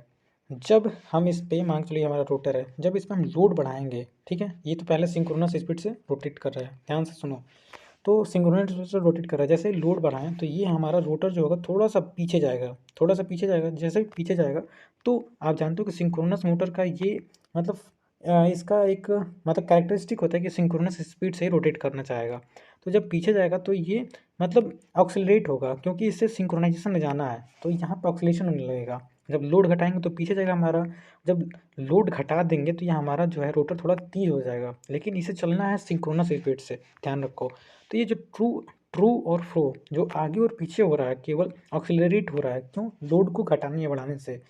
जब हम इस पे मान चलिए हमारा रोटर है, जब इस पर हम लोड बढ़ाएंगे, ठीक है, ये तो पहले सिंक्रोनस स्पीड से रोटेट कर रहा है, ध्यान से सुनो। तो सिंक्रोनस स्पीड से रोटेट कर रहा है, जैसे ही लोड बढ़ाएं तो ये हमारा रोटर जो होगा थोड़ा सा पीछे जाएगा, जैसे ही पीछे जाएगा तो आप जानते हो कि सिंक्रोनस मोटर का ये मतलब इसका एक मतलब कैरेक्टरिस्टिक होता है कि सिंक्रोनस स्पीड से ही रोटेट करना चाहेगा। तो जब पीछे जाएगा तो ये मतलब ऑक्सीलरेट होगा, क्योंकि इससे सिंक्रोनाइजेशन में जाना है, तो यहाँ पर ऑक्सीलेशन होने लगेगा। जब लोड घटाएंगे तो पीछे जाएगा हमारा, जब लोड घटा देंगे तो ये हमारा जो है रोटर थोड़ा तेज हो जाएगा, लेकिन इसे चलना है सिंक्रोनस स्पीड से, ध्यान रखो। तो ये जो ट्रू और फ्रो जो आगे और पीछे हो रहा है केवल ऑक्सीलरेट हो रहा है, क्यों, लोड को घटाने या बढ़ाने से।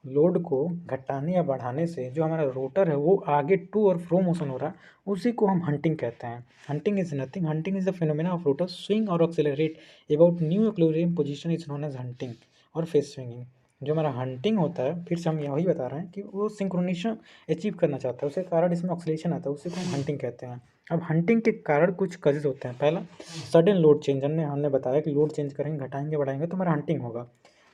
लोड को घटाने या बढ़ाने से जो हमारा रोटर है वो आगे टू और फ्रो मोशन हो रहा है, उसी को हम हंटिंग कहते हैं। Hunting is nothing, hunting is the phenomena of rotor swing और accelerate about new equilibrium position is known as hunting और फेस स्विंगिंग। जो हमारा हंटिंग होता है, फिर से हम यही बता रहे हैं कि वो सिंक्रोनेशन अचीव करना चाहता है, उसके कारण इसमें ऑक्सीलेशन आता है, उसी को हम हंटिंग कहते हैं। अब हंटिंग के कारण कुछ कजेज होते हैं। पहला सडन लोड चेंज, हमने बताया कि लोड चेंज करेंगे, घटाएंगे, बढ़ाएंगे तो हमारा हंटिंग होगा।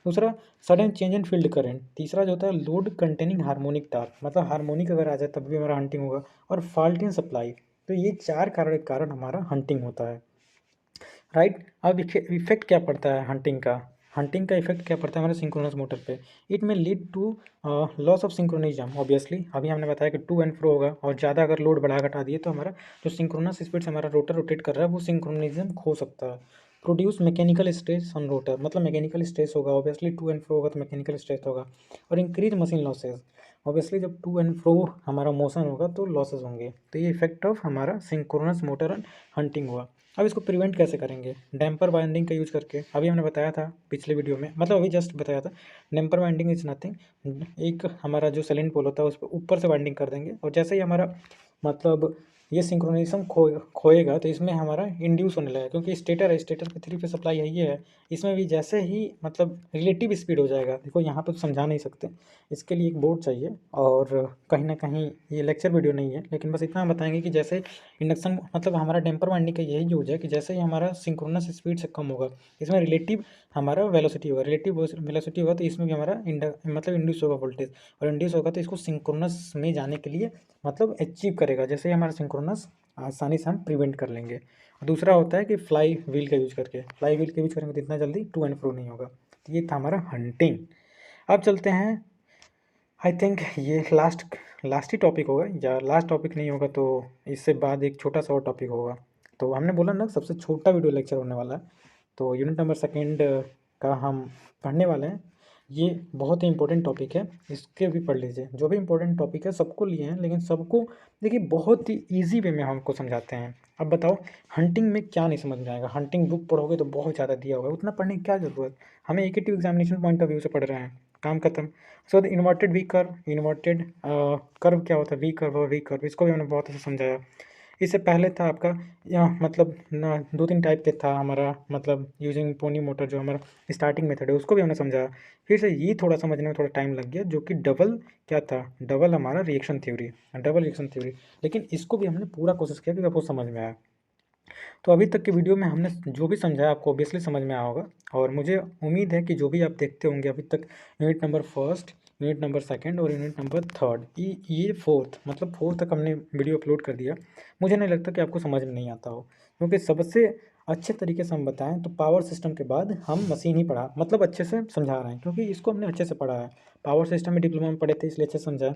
दूसरा sudden change in field current. तीसरा जो होता है लोड कंटेनिंग हार्मोनिक टार्क, मतलब हार्मोनिक अगर आ जाए तब भी हमारा हंटिंग होगा। और फॉल्ट इन सप्लाई। तो ये 4 कारण हमारा हंटिंग होता है, राइट। अब इफेक्ट क्या पड़ता है हंटिंग का, इफेक्ट क्या पड़ता है हमारे सिंक्रोनस मोटर पे। इट में lead to loss of synchronism, obviously अभी हमने बताया कि टू एंड फ्रो होगा, और ज़्यादा अगर लोड बढ़ा घटा दिए तो हमारा जो सिंक्रोनस स्पीड से हमारा रोटर रोटेट कर रहा है वो सिंक्रोनिज्म खो सकता है। Produce mechanical stress on rotor, मतलब मैकेनिकल स्ट्रेस होगा, ऑब्वियसली टू एंड फ्रो होगा तो मैकेनिकल स्ट्रेस होगा। और इंक्रीज मशीन लॉसेज, ऑब्वियसली जब टू एंड फ्रो हमारा मोशन होगा तो लॉसेज होंगे। तो ये इफेक्ट ऑफ हमारा सिंक्रोनस मोटर एंड हंटिंग हुआ। अब इसको प्रिवेंट कैसे करेंगे, डैम्पर बाइंडिंग का यूज करके। अभी हमने बताया था पिछले वीडियो में, मतलब अभी जस्ट बताया था, डैम्पर बाइंडिंग इज नथिंग, एक हमारा जो साइलेंट पोल होता है उस पर ऊपर से बाइंडिंग कर देंगे, और जैसे ही हमारा मतलब ये सिंक्रोनिज्म खोएगा तो इसमें हमारा इंड्यूस होने लगेगा, क्योंकि स्टेटर है, स्टेटर पे 3 फेज सप्लाई यही है। इसमें भी जैसे ही मतलब रिलेटिव स्पीड हो जाएगा, देखो यहाँ पे तो समझा नहीं सकते, इसके लिए एक बोर्ड चाहिए, और कहीं ना कहीं ये लेक्चर वीडियो नहीं है, लेकिन बस इतना बताएंगे कि जैसे इंडक्शन मतलब हमारा डैम्पर वाइंडिंग का यही यूज है कि जैसे ही हमारा सिंक्रोनस स्पीड से कम होगा, इसमें रिलेटिव हमारा वेलोसिटी होगा, रिलेटिव वेलोसिटी होगा तो इसमें भी हमारा मतलब इंड्यूस होगा वोल्टेज, और इंड्यूस होगा तो इसको सिंक्रोनस में जाने के लिए मतलब अचीव करेगा, जैसे ही हमारा सिंक्रोनस आसानी से हम प्रिवेंट कर लेंगे। दूसरा होता है कि फ्लाई व्हील का यूज करके, फ्लाई व्हील का यूज करेंगे तो इतना जल्दी टू एंड फ्रो नहीं होगा। तो ये था हमारा हंटिंग। अब चलते हैं, आई थिंक ये लास्ट ही टॉपिक होगा, या लास्ट टॉपिक नहीं होगा तो इससे बाद एक छोटा सा और टॉपिक होगा। तो हमने बोला ना सबसे छोटा वीडियो लेक्चर होने वाला है, तो यूनिट नंबर सेकेंड का हम पढ़ने वाले हैं। ये बहुत ही इंपॉर्टेंट टॉपिक है, इसके भी पढ़ लीजिए। जो भी इंपॉर्टेंट टॉपिक है सबको लिए हैं, लेकिन सबको देखिए बहुत ही ईजी वे में हमको समझाते हैं। अब बताओ हंटिंग में क्या नहीं समझ में आएगा? हंटिंग बुक पढ़ोगे तो बहुत ज़्यादा दिया होगा, उतना पढ़ने की क्या ज़रूरत? हमें एकेटिव एग्जामिनेशन पॉइंट ऑफ व्यू से पढ़ रहे हैं, काम खत्म। So the inverted V curve, inverted curve क्या होता है, वी कर्व और वी कर्व, इसको भी हमने बहुत अच्छे से समझाया। इससे पहले था आपका यह मतलब ना 2-3 टाइप के था हमारा, मतलब यूजिंग पोनी मोटर जो हमारा स्टार्टिंग मेथड है उसको भी हमने समझाया। फिर से ये थोड़ा समझने में थोड़ा टाइम लग गया, जो कि डबल क्या था, डबल हमारा reaction theory, double reaction theory, लेकिन इसको भी हमने पूरा कोशिश किया कि आपको समझ में आया। तो अभी तक की वीडियो में हमने जो भी समझाया आपको ऑब्वियसली समझ में आया होगा, और मुझे उम्मीद है कि जो भी आप देखते होंगे अभी तक, unit number first, unit number second और यूनिट नंबर थर्ड, ये फोर्थ, मतलब फोर्थ तक हमने वीडियो अपलोड कर दिया। मुझे नहीं लगता कि आपको समझ में नहीं आता हो, क्योंकि सबसे अच्छे तरीके से हम बताएं तो पावर सिस्टम के बाद हम मशीन ही पढ़ा, मतलब अच्छे से समझा रहे हैं, क्योंकि इसको हमने अच्छे से पढ़ा है। पावर सिस्टम में डिप्लोमा में पढ़े थे इसलिए अच्छे से समझा है।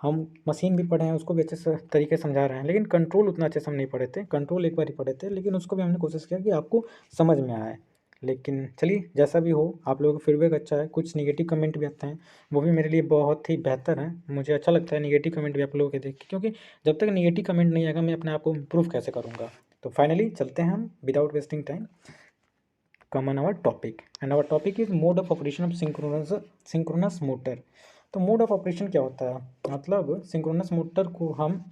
हम मशीन भी पढ़े हैं, उसको भी अच्छे से तरीके से समझा रहे हैं, लेकिन कंट्रोल उतना अच्छे से हम नहीं पढ़े थे। कंट्रोल एक बार ही पढ़े थे, लेकिन उसको भी हमने कोशिश किया कि आपको समझ में आए। लेकिन चलिए जैसा भी हो, आप लोगों का फीडबैक अच्छा है, कुछ नेगेटिव कमेंट भी आते हैं, वो भी मेरे लिए बहुत ही बेहतर है। मुझे अच्छा लगता है नेगेटिव कमेंट भी आप लोगों के देख के, क्योंकि जब तक नेगेटिव कमेंट नहीं आएगा मैं अपने आप को इम्प्रूव कैसे करूँगा। तो फाइनली चलते हैं हम without wasting time, come on our topic, and our topic is mode of operation of synchronous motor. तो मोड ऑफ ऑपरेशन क्या होता है, मतलब सिंक्रोनस मोटर को हम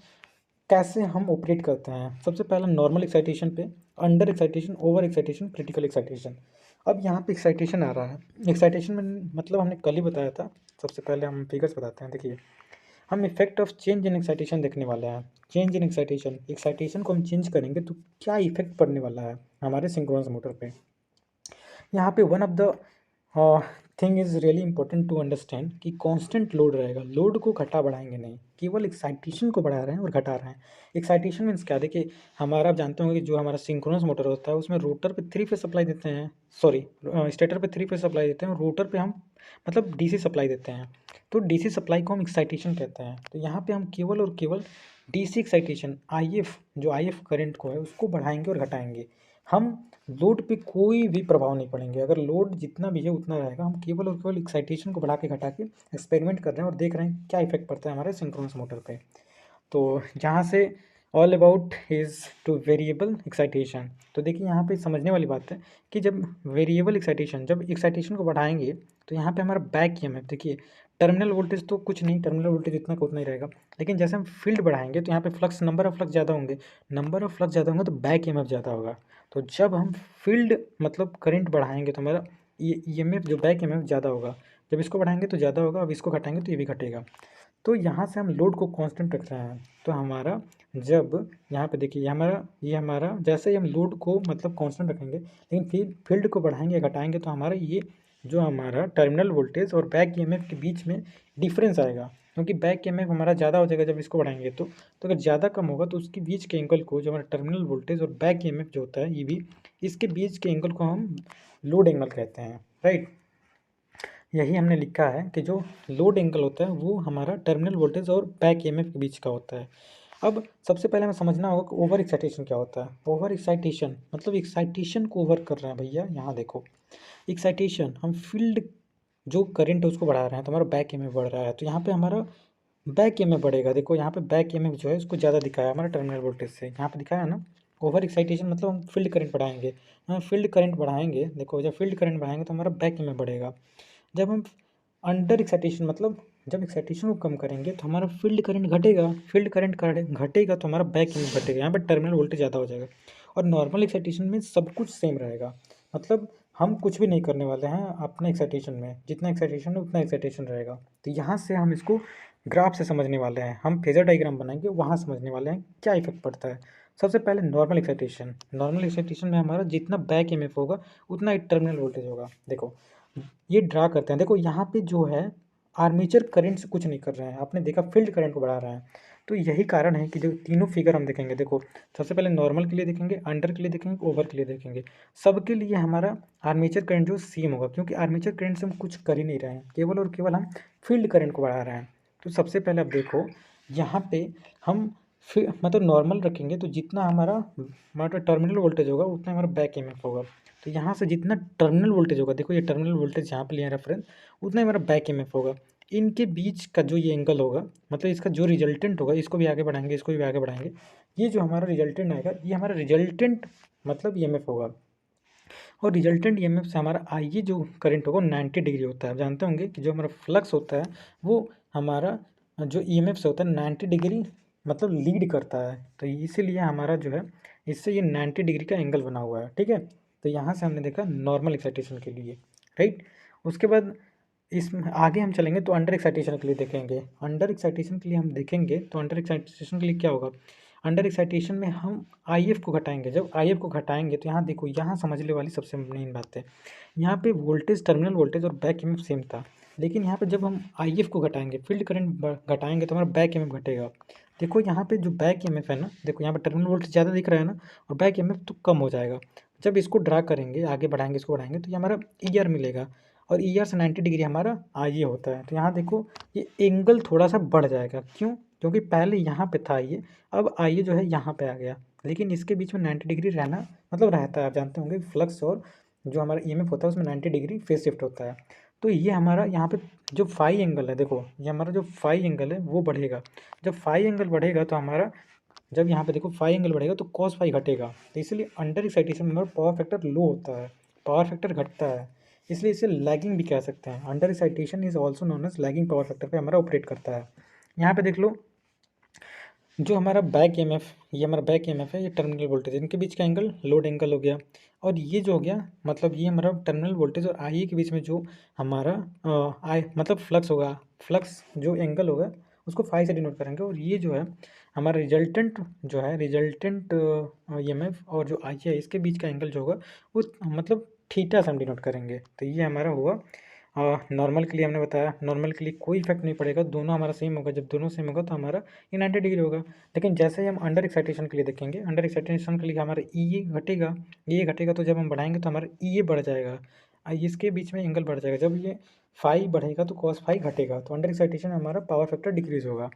कैसे हम ऑपरेट करते हैं। सबसे पहला नॉर्मल एक्साइटेशन पे, under excitation, over excitation, critical excitation. अब यहाँ पे एक्साइटेशन आ रहा है, एक्साइटेशन में मतलब हमने कल ही बताया था। सबसे पहले हम फिगर्स बताते हैं, देखिए हम effect of change in excitation देखने वाले हैं। चेंज इन एक्साइटेशन, एक्साइटेशन को हम चेंज करेंगे तो क्या इफेक्ट पड़ने वाला है हमारे सिंक्रोनस मोटर पे। यहाँ पे one of the thing is really important to understand कि कांस्टेंट लोड रहेगा, लोड को घटा बढ़ाएंगे नहीं, केवल एक्साइटेशन को बढ़ा रहे हैं और घटा रहे हैं। एक्साइटेशन मीन्स क्या, देखिए हमारा आप जानते होंगे कि जो हमारा सिंक्रोनस मोटर होता है उसमें रोटर पे 3 फेज सप्लाई देते हैं, सॉरी स्टेटर पे 3 फेज सप्लाई देते हैं, और रोटर पे हम मतलब डीसी सप्लाई देते हैं। तो डीसी सप्लाई को हम एक्साइटेशन कहते हैं। तो यहाँ पे हम केवल और केवल डीसी एक्साइटेशन आईएफ, जो आईएफ करंट को है उसको बढ़ाएंगे और घटाएंगे। हम लोड पे कोई भी प्रभाव नहीं पड़ेंगे, अगर लोड जितना भी है उतना रहेगा। हम केवल और केवल एक्साइटेशन को बढ़ा के घटा के एक्सपेरिमेंट कर रहे हैं और देख रहे हैं क्या इफेक्ट पड़ता है हमारे सिंक्रोनस मोटर पे। तो जहाँ से all about is two variable excitation. तो देखिए यहाँ पे समझने वाली बात है कि जब वेरिएबल एक्साइटेशन, जब एक्साइटेशन को बढ़ाएंगे तो यहाँ पे हमारा बैक ईएमएफ, देखिए टर्मिनल वोल्टेज तो कुछ नहीं, टर्मिनल वोल्टेज इतना का उतना ही रहेगा, लेकिन जैसे हम फील्ड बढ़ाएंगे तो यहाँ पे फ्लक्स, नंबर ऑफ फ्लक्स ज़्यादा होंगे, नंबर ऑफ फ्लक्स ज़्यादा होंगे तो बैक ईएमएफ ज़्यादा होगा। तो जब हम फील्ड मतलब करंट बढ़ाएंगे तो हमारा ईएमएफ जो बैक ईएमएफ ज़्यादा होगा, जब इसको बढ़ाएंगे तो ज़्यादा होगा, अब इसको घटाएंगे तो ये भी घटेगा। तो यहाँ से हम लोड को कांस्टेंट रख रहे हैं, तो हमारा जब यहाँ पे देखिए ये हमारा जैसे ही हम लोड को मतलब कांस्टेंट रखेंगे, लेकिन फिर फील्ड को बढ़ाएंगे घटाएंगे तो हमारा ये जो हमारा टर्मिनल वोल्टेज और बैक ईएमएफ के बीच में डिफरेंस आएगा, क्योंकि बैक ईएमएफ हमारा ज़्यादा हो जाएगा जब इसको बढ़ाएंगे तो अगर ज़्यादा कम होगा तो उसके बीच के एंगल को, जो हमारा टर्मिनल वोल्टेज और बैक ईएमएफ जो होता है ये भी, इसके बीच के एंगल को हम लोड एंगल कहते हैं, राइट। यही हमने लिखा है कि जो लोड एंगल होता है वो हमारा टर्मिनल वोल्टेज और बैक ईएमएफ के बीच का होता है। अब सबसे पहले हमें समझना होगा कि ओवर एक्साइटेशन क्या होता है। ओवर एक्साइटेशन मतलब एक्साइटेशन को ओवर कर रहे हैं भैया, यहाँ देखो एक्साइटेशन, हम फील्ड जो करंट है उसको बढ़ा रहे हैं तो हमारा बैक ईएमएफ बढ़ रहा है, तो यहाँ पे हमारा बैक ईएमएफ बढ़ेगा। देखो यहाँ पे बैक ईएमएफ जो है उसको ज़्यादा दिखाया हमारा टर्मिनल वोल्टेज से, यहाँ पे दिखाया है ना। ओवर एक्साइटेशन मतलब हम फील्ड करंट बढ़ाएंगे, हम फील्ड करंट बढ़ाएंगे, देखो जब फील्ड करंट बढ़ाएंगे तो हमारा बैक ईएमएफ बढ़ेगा। जब हम अंडर एक्साइटेशन मतलब जब एक्साइटेशन को कम करेंगे तो हमारा फील्ड करंट घटेगा, फील्ड करंट घटेगा तो हमारा बैक ईएमएफ घटेगा, यहाँ पर टर्मिनल वोल्टेज ज़्यादा हो जाएगा। और नॉर्मल एक्साइटेशन में सब कुछ सेम रहेगा, मतलब हम कुछ भी नहीं करने वाले हैं अपने एक्साइटेशन में, जितना एक्साइटेशन है उतना एक्साइटेशन रहेगा। तो यहाँ से हम इसको ग्राफ से समझने वाले हैं, हम फेजर डायग्राम बनाएंगे, वहाँ समझने वाले हैं क्या इफेक्ट पड़ता है। सबसे पहले नॉर्मल एक्साइटेशन, नॉर्मल एक्साइटेशन में हमारा जितना बैक ईएमएफ होगा उतना ही टर्मिनल वोल्टेज होगा। देखो ये ड्रा करते हैं, देखो यहाँ पे जो है आर्मेचर करंट से कुछ नहीं कर रहे हैं, आपने देखा फील्ड करंट को बढ़ा रहे हैं। तो यही कारण है कि जो तीनों फिगर हम देखेंगे, देखो सबसे पहले नॉर्मल के लिए देखेंगे, अंडर के लिए देखेंगे, ओवर के लिए देखेंगे, सबके लिए हमारा आर्मेचर करंट जो सेम होगा, क्योंकि आर्मेचर करंट से हम कुछ कर ही नहीं रहे हैं, केवल और केवल हम फील्ड करंट को बढ़ा रहे हैं। तो सबसे पहले आप देखो यहाँ पे हम मतलब नॉर्मल रखेंगे तो जितना हमारा मतलब टर्मिनल वोल्टेज होगा उतना हमारा बैक ईएमएफ होगा। तो यहाँ से जितना टर्मिनल वोल्टेज होगा, देखो ये टर्मिनल वोल्टेज यहाँ पे लिया रेफरेंस, उतना ही हमारा बैक ईएमएफ होगा। इनके बीच का जो ये एंगल होगा, मतलब इसका जो रिजल्टेंट होगा, इसको भी आगे बढ़ाएंगे, इसको भी आगे बढ़ाएंगे, ये जो हमारा रिजल्टेंट आएगा ये हमारा रिजल्टेंट मतलब ईएमएफ होगा। और रिजल्टेंट ईएमएफ से हमारा आई जो करंट होगा 90 डिग्री होता है। आप जानते होंगे कि जो हमारा फ्लक्स होता है वो हमारा जो ईएमएफ से होता है 90 डिग्री मतलब लीड करता है। तो इसीलिए हमारा जो है इससे ये 90 डिग्री का एंगल बना हुआ है, ठीक है। तो यहाँ से हमने देखा नॉर्मल एक्साइटेशन के लिए, राइट। उसके बाद इसमें आगे हम चलेंगे तो अंडर एक्साइटेशन के लिए देखेंगे। अंडर एक्साइटेशन के लिए हम देखेंगे तो अंडर एक्साइटेशन के लिए क्या होगा, अंडर एक्साइटेशन में हम आई को घटाएंगे। जब आई को घटाएंगे तो यहाँ देखो, यहाँ समझने वाली सबसे मेन बात है, यहाँ पे वोल्टेज टर्मिनल वोल्टेज और बैक ईएमएफ सेम था, लेकिन यहाँ पे जब हम आई को घटाएंगे, फील्ड करंट घटाएंगे तो हमारा बैक ईएमएफ घटेगा। देखो यहाँ पे जो बैक ईएमएफ है ना, देखो यहाँ पे टर्मिनल वोल्टेज ज़्यादा दिख रहा है ना, और बैक ईएमएफ तो कम हो जाएगा। जब इसको ड्रा करेंगे, आगे बढ़ाएंगे, इसको बढ़ाएंगे तो ये हमारा ईआर मिलेगा, और ईआर से 90 डिग्री हमारा आई होता है। तो यहाँ देखो ये एंगल थोड़ा सा बढ़ जाएगा, क्यों, क्योंकि पहले यहाँ पे था ये, अब आई जो है यहाँ पे आ गया, लेकिन इसके बीच में 90 डिग्री रहना मतलब रहता है। आप जानते होंगे फ्लक्स और जो हमारा ईएमएफ होता है उसमें 90 डिग्री फेज शिफ्ट होता है। तो ये हमारा यहाँ पे जो फाई एंगल है, देखो ये हमारा जो फाई एंगल है वो बढ़ेगा। जब फाई एंगल बढ़ेगा तो हमारा, जब यहाँ पे देखो फाई एंगल बढ़ेगा तो कॉस फाई घटेगा। तो इसलिए अंडर एक्साइटेशन में हमारा पावर फैक्टर लो होता है, पावर फैक्टर घटता है, इसलिए इसे लैगिंग भी कह सकते हैं। Under excitation is also known as lagging power factor पे हमारा ऑपरेट करता है। यहाँ पे देख लो जो हमारा बैक ईएमएफ, ये हमारा बैक ईएमएफ है, ये टर्मिनल वोल्टेज, इनके बीच का एंगल लोड एंगल हो गया। और ये जो हो गया मतलब ये हमारा टर्मिनल वोल्टेज और आई के बीच में जो हमारा आई मतलब फ्लक्स होगा, फ्लक्स जो एंगल होगा उसको फाई से डिनोट करेंगे। और ये जो है हमारा रिजल्टेंट जो है, रिजल्टेंट ईएमएफ और जो आई है इसके बीच का एंगल जो होगा वो मतलब थीटा से हम डिनोट करेंगे। तो ये हमारा हुआ नॉर्मल के लिए। हमने बताया नॉर्मल के लिए कोई इफेक्ट नहीं पड़ेगा, दोनों हमारा सेम होगा। जब दोनों सेम होगा तो हमारा ये 90 डिग्री होगा। लेकिन जैसे ही हम अंडर एक्साइटेशन के लिए देखेंगे, अंडर एक्साइटेशन के लिए हमारा ई घटेगा, ये घटेगा, तो जब हम बढ़ाएंगे तो हमारा ई बढ़ जाएगा, इसके बीच में एंगल बढ़ जाएगा। जब ये फाई बढ़ेगा तो कॉस फाई घटेगा, तो अंडर एक्साइटेशन में हमारा पावर फैक्टर डिक्रीज होगा।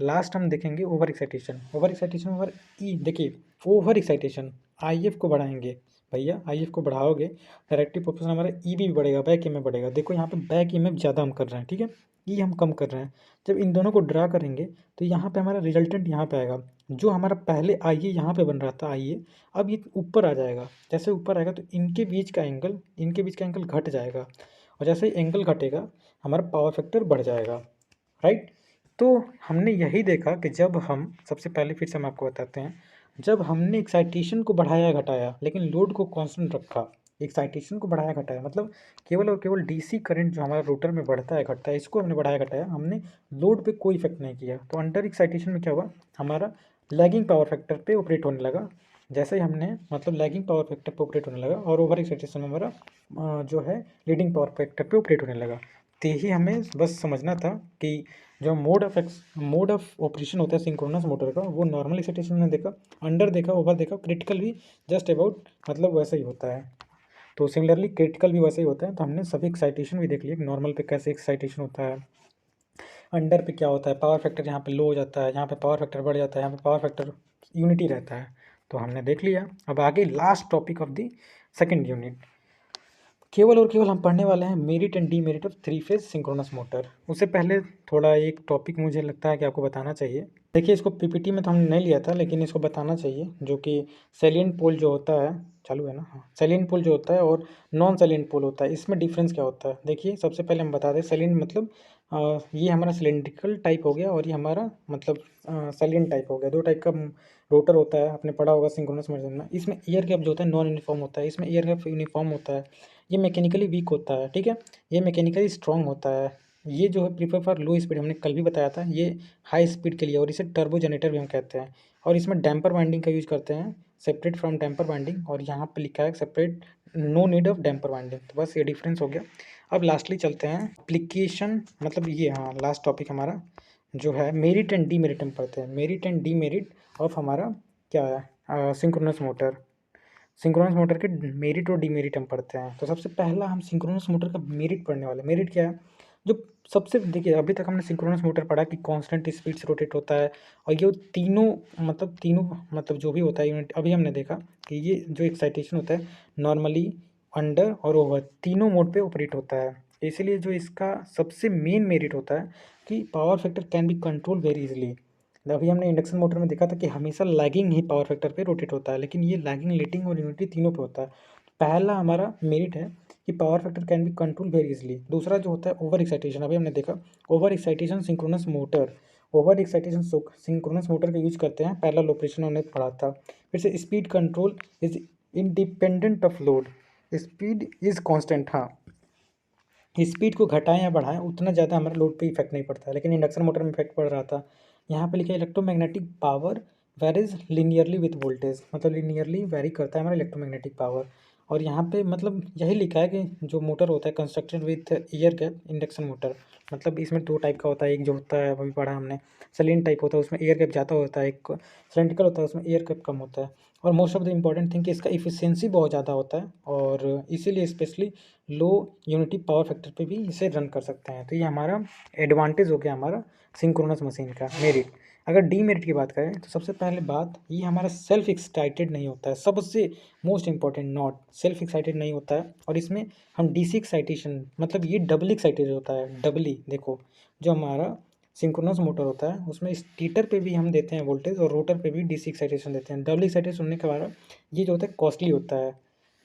लास्ट हम देखेंगे ओवर एक्साइटेशन। ओवर एक्साइटेशन में हमारा ई, देखिए ओवर एक्साइटेशन आई को बढ़ाएंगे, भैया आई को बढ़ाओगे डायरेक्टली प्रोपोर्शनल हमारा ई भी बढ़ेगा, बैक ईएमएफ बढ़ेगा। देखो यहाँ पे बैक ईएमएफ ज़्यादा हम कर रहे हैं, ठीक है, ई हम कम कर रहे हैं। जब इन दोनों को ड्रा करेंगे तो यहाँ पे हमारा रिजल्टेंट यहाँ पे आएगा। जो हमारा पहले आई यहाँ पे बन रहा था आई, अब ये ऊपर आ जाएगा। जैसे ऊपर आएगा तो इनके बीच का एंगल घट जाएगा, और जैसे ही एंगल घटेगा हमारा पावर फैक्टर बढ़ जाएगा, राइट। तो हमने यही देखा कि जब हम, सबसे पहले फिर से हम आपको बताते हैं, जब हमने एक्साइटेशन को बढ़ाया घटाया लेकिन लोड को कांस्टेंट रखा, एक्साइटेशन को बढ़ाया घटाया मतलब केवल और केवल डीसी करंट जो हमारा रोटर में बढ़ता है घटता है, इसको हमने बढ़ाया घटाया, हमने लोड पे कोई इफेक्ट नहीं किया। तो अंडर एक्साइटेशन में क्या हुआ, हमारा लैगिंग पावर फैक्टर पे ऑपरेट होने लगा। जैसे ही हमने मतलब लैगिंग पावर फैक्टर पे ऑपरेट होने लगा, और ओवर एक्साइटेशन में हमारा जो है लीडिंग पावर फैक्टर पे ऑपरेट होने लगा। तो यही हमें बस समझना था कि जो मोड ऑफ ऑपरेशन होता है सिंक्रोनस मोटर का, वो नॉर्मल एक्साइटेशन में देखा, अंडर देखा, ओवर देखा, क्रिटिकल भी जस्ट अबाउट मतलब वैसा ही होता है। तो सिमिलरली क्रिटिकल भी वैसे ही होता है। तो हमने सभी एक्साइटेशन भी देख लिया कि नॉर्मल पे कैसे एक्साइटेशन होता है, अंडर पे क्या होता है, पावर फैक्टर यहाँ पे लो हो जाता है, यहाँ पे पावर फैक्टर बढ़ जाता है, यहाँ पे पावर फैक्टर यूनिटी रहता है। तो हमने देख लिया। अब आगे last topic of the second unit. केवल और केवल हम पढ़ने वाले हैं merit and demerit of three phase synchronous motor. उससे पहले थोड़ा एक टॉपिक मुझे लगता है कि आपको बताना चाहिए। देखिए, इसको पीपीटी में तो हमने नहीं लिया था, लेकिन इसको बताना चाहिए, जो कि सैलिएंट पोल जो होता है, चालू है ना, हाँ, सैलिएंट पोल जो होता है और नॉन सैलिएंट पोल होता है, इसमें डिफरेंस क्या होता है। देखिए, सबसे पहले हम बता दें, सैलिएंट मतलब ये हमारा सिलेंड्रिकल टाइप हो गया और ये हमारा मतलब सैलिएंट टाइप हो गया। दो टाइप का रोटर होता है, आपने पढ़ा होगा सिंक्रोनस मशीन में। इसमें एयर गैप जो होता है नॉन यूनिफॉर्म होता है, इसमें एयर गैप यूनिफॉर्म होता है। ये मैकेनिकली वीक होता है, ठीक है, ये मैकेनिकली स्ट्रॉन्ग होता है। ये जो है प्रीफर फॉर लो स्पीड, हमने कल भी बताया था, ये हाई स्पीड के लिए, और इसे टर्बो जनरेटर भी हम कहते हैं। और इसमें डैम्पर वाइंडिंग का यूज करते हैं, सेपरेट फ्रॉम डैम्पर वाइंडिंग, और यहाँ पे लिखा है separate, no need of damper winding. तो बस ये डिफरेंस हो गया। अब लास्टली चलते हैं एप्लीकेशन, मतलब ये, हाँ, लास्ट टॉपिक हमारा जो है मेरिट एंड डीमेरिट हम पढ़ते हैं। मेरिट एंड डीमेरिट ऑफ हमारा क्या है, सिंक्रोनस मोटर। सिंक्रोनस मोटर के मेरिट और डीमेरिट हम पढ़ते हैं। तो सबसे पहला हम सिंक्रोनस मोटर का मेरिट पढ़ने वाले हैं। मेरिट क्या है, जो सबसे, देखिए, अभी तक हमने सिंक्रोनस मोटर पढ़ा कि कांस्टेंट स्पीड से रोटेट होता है, और ये तीनों मतलब जो भी होता है यूनिट, अभी हमने देखा कि ये जो एक्साइटेशन होता है नॉर्मली, अंडर और ओवर, तीनों मोड पे ऑपरेट होता है। इसीलिए जो इसका सबसे मेन मेरिट होता है कि power factor can be control very easily. अभी हमने इंडक्शन मोटर में देखा था कि हमेशा लैगिंग ही पावर फैक्टर पे रोटेट होता है, लेकिन ये लैगिंग, लीडिंग और यूनिटी तीनों पे होता है। पहला हमारा मेरिट है कि power factor can be control very easily. दूसरा जो होता है ओवर एक्साइटेशन, अभी हमने देखा over excitation synchronous motor, over excitation synchronous motor का यूज करते हैं, पैरेलल ऑपरेशन हमने पढ़ा था। फिर से speed control is independent of load, speed is constant, हाँ, स्पीड को घटाएं या बढ़ाएं उतना ज़्यादा हमारे लोड पे इफेक्ट नहीं पड़ता है, लेकिन इंडक्शन मोटर में इफेक्ट पड़ रहा था। यहाँ पे लिखा है electromagnetic power varies linearly with voltage, मतलब लीनियरली वेरी करता है हमारा इलेक्ट्रोमैग्नेटिक पावर। और यहाँ पे मतलब यही लिखा है कि जो मोटर होता है constructed with year gap induction motor, मतलब इसमें दो टाइप का होता है। एक जो होता है अभी पढ़ा हमने सलीन टाइप होता है, उसमें एयर गैप ज़्यादा होता है, एक सिलेंड्रिकल होता है उसमें एयर गैप कम होता है। और most of the important thing कि इसका इफिशियंसी बहुत ज़्यादा होता है, और इसीलिए स्पेशली लो यूनिटी पावर फैक्टर पे भी इसे रन कर सकते हैं। तो ये हमारा एडवांटेज हो गया हमारा सिंक्रोनस मशीन का। मेरिट, अगर डीमेरिट की बात करें तो सबसे पहले बात, ये हमारा सेल्फ एक्साइटेड नहीं होता है, सबसे most important not, self excited नहीं होता है। और इसमें हम डीसी एक्साइटेशन, मतलब ये डबल एक्साइटेड होता है, डबली। देखो, जो हमारा सिंक्रोनस मोटर होता है उसमें स्टेटर पे भी हम देते हैं वोल्टेज, और रोटर पे भी डीसी एक्साइटेशन देते हैं। डबल एक्साइटेशन होने के बाद ये जो होता है कॉस्टली होता है।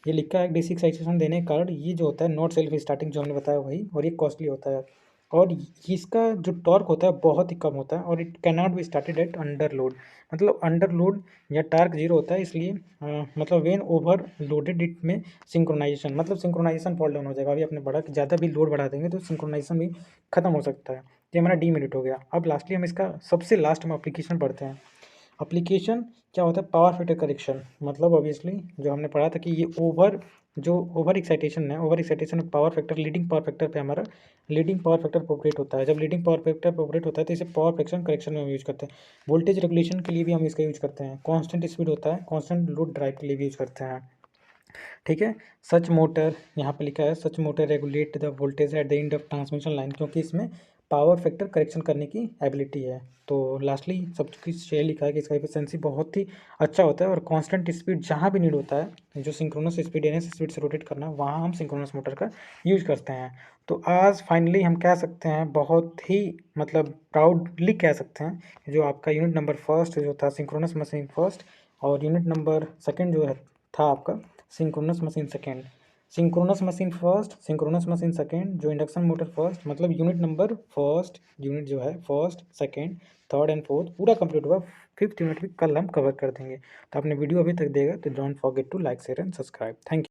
ये लिखा है डीसी एक्साइटेशन देने के कारण ये जो होता है नॉट सेल्फ स्टार्टिंग, जो हमने बताया वही, और ये कॉस्टली होता है। और इसका जो टॉर्क होता है बहुत ही कम होता है, और it can not be started at under load, मतलब अंडर लोड या टार्क जीरो होता है, इसलिए मतलब वेन ओवर लोडेड इट में सिंक्रोनाइजेशन, मतलब सिंक्रोनाइजेशन फॉल डाउन हो जाएगा। अभी आपने पढ़ा कि ज़्यादा भी लोड बढ़ा देंगे तो सिंक्रोनाइजेशन भी खत्म हो सकता है। ये हमारा डीमेरिट हो गया। अब लास्टली हम इसका सबसे लास्ट में एप्लीकेशन पढ़ते हैं। एप्लीकेशन क्या होता है, पावर फैक्टर करेक्शन, मतलब ऑब्वियसली जो हमने पढ़ा था कि ये ओवर एक्साइटेशन है, over excitation power factor, leading power factor पे हमारा लीडिंग पावर फैक्टर पे ऑपरेट होता है। जब लीडिंग पावर फैक्टर पे ऑपरेट होता है तो इसे पावर फ्रैक्शन करेक्शन में हम यूज करते हैं। वोल्टेज रेगुलेशन के लिए भी हम इसका यूज करते हैं। कांस्टेंट स्पीड होता है, कांस्टेंट लोड ड्राइव के लिए भी यूज करते हैं, ठीक है। सच मोटर, यहाँ पे लिखा है such motor regulate the voltage at the end of transmission line, क्योंकि इसमें पावर फैक्टर करेक्शन करने की एबिलिटी है। तो लास्टली सब कुछ ये लिखा है कि इसका एफिशिएंसी बहुत ही अच्छा होता है, और कांस्टेंट स्पीड जहाँ भी नीड होता है, जो सिंक्रोनस स्पीड एन स्पीड से रोटेट करना, वहाँ हम सिंक्रोनस मोटर का यूज करते हैं। तो आज फाइनली हम कह सकते हैं, बहुत ही मतलब प्राउडली कह सकते हैं, जो आपका यूनिट नंबर फर्स्ट जो था सिंक्रोनस मशीन फर्स्ट, और यूनिट नंबर सेकेंड जो है था आपका synchronous machine second, synchronous machine first, synchronous machine second, जो इंडक्शन मोटर फर्स्ट, मतलब यूनिट नंबर फर्स्ट, यूनिट जो है first, second, third and fourth पूरा कंप्लीट हुआ। फिफ्थ यूनिट भी कल हम कवर कर देंगे। तो आपने वीडियो अभी तक देगा तो don't forget to like share and subscribe. Thank you.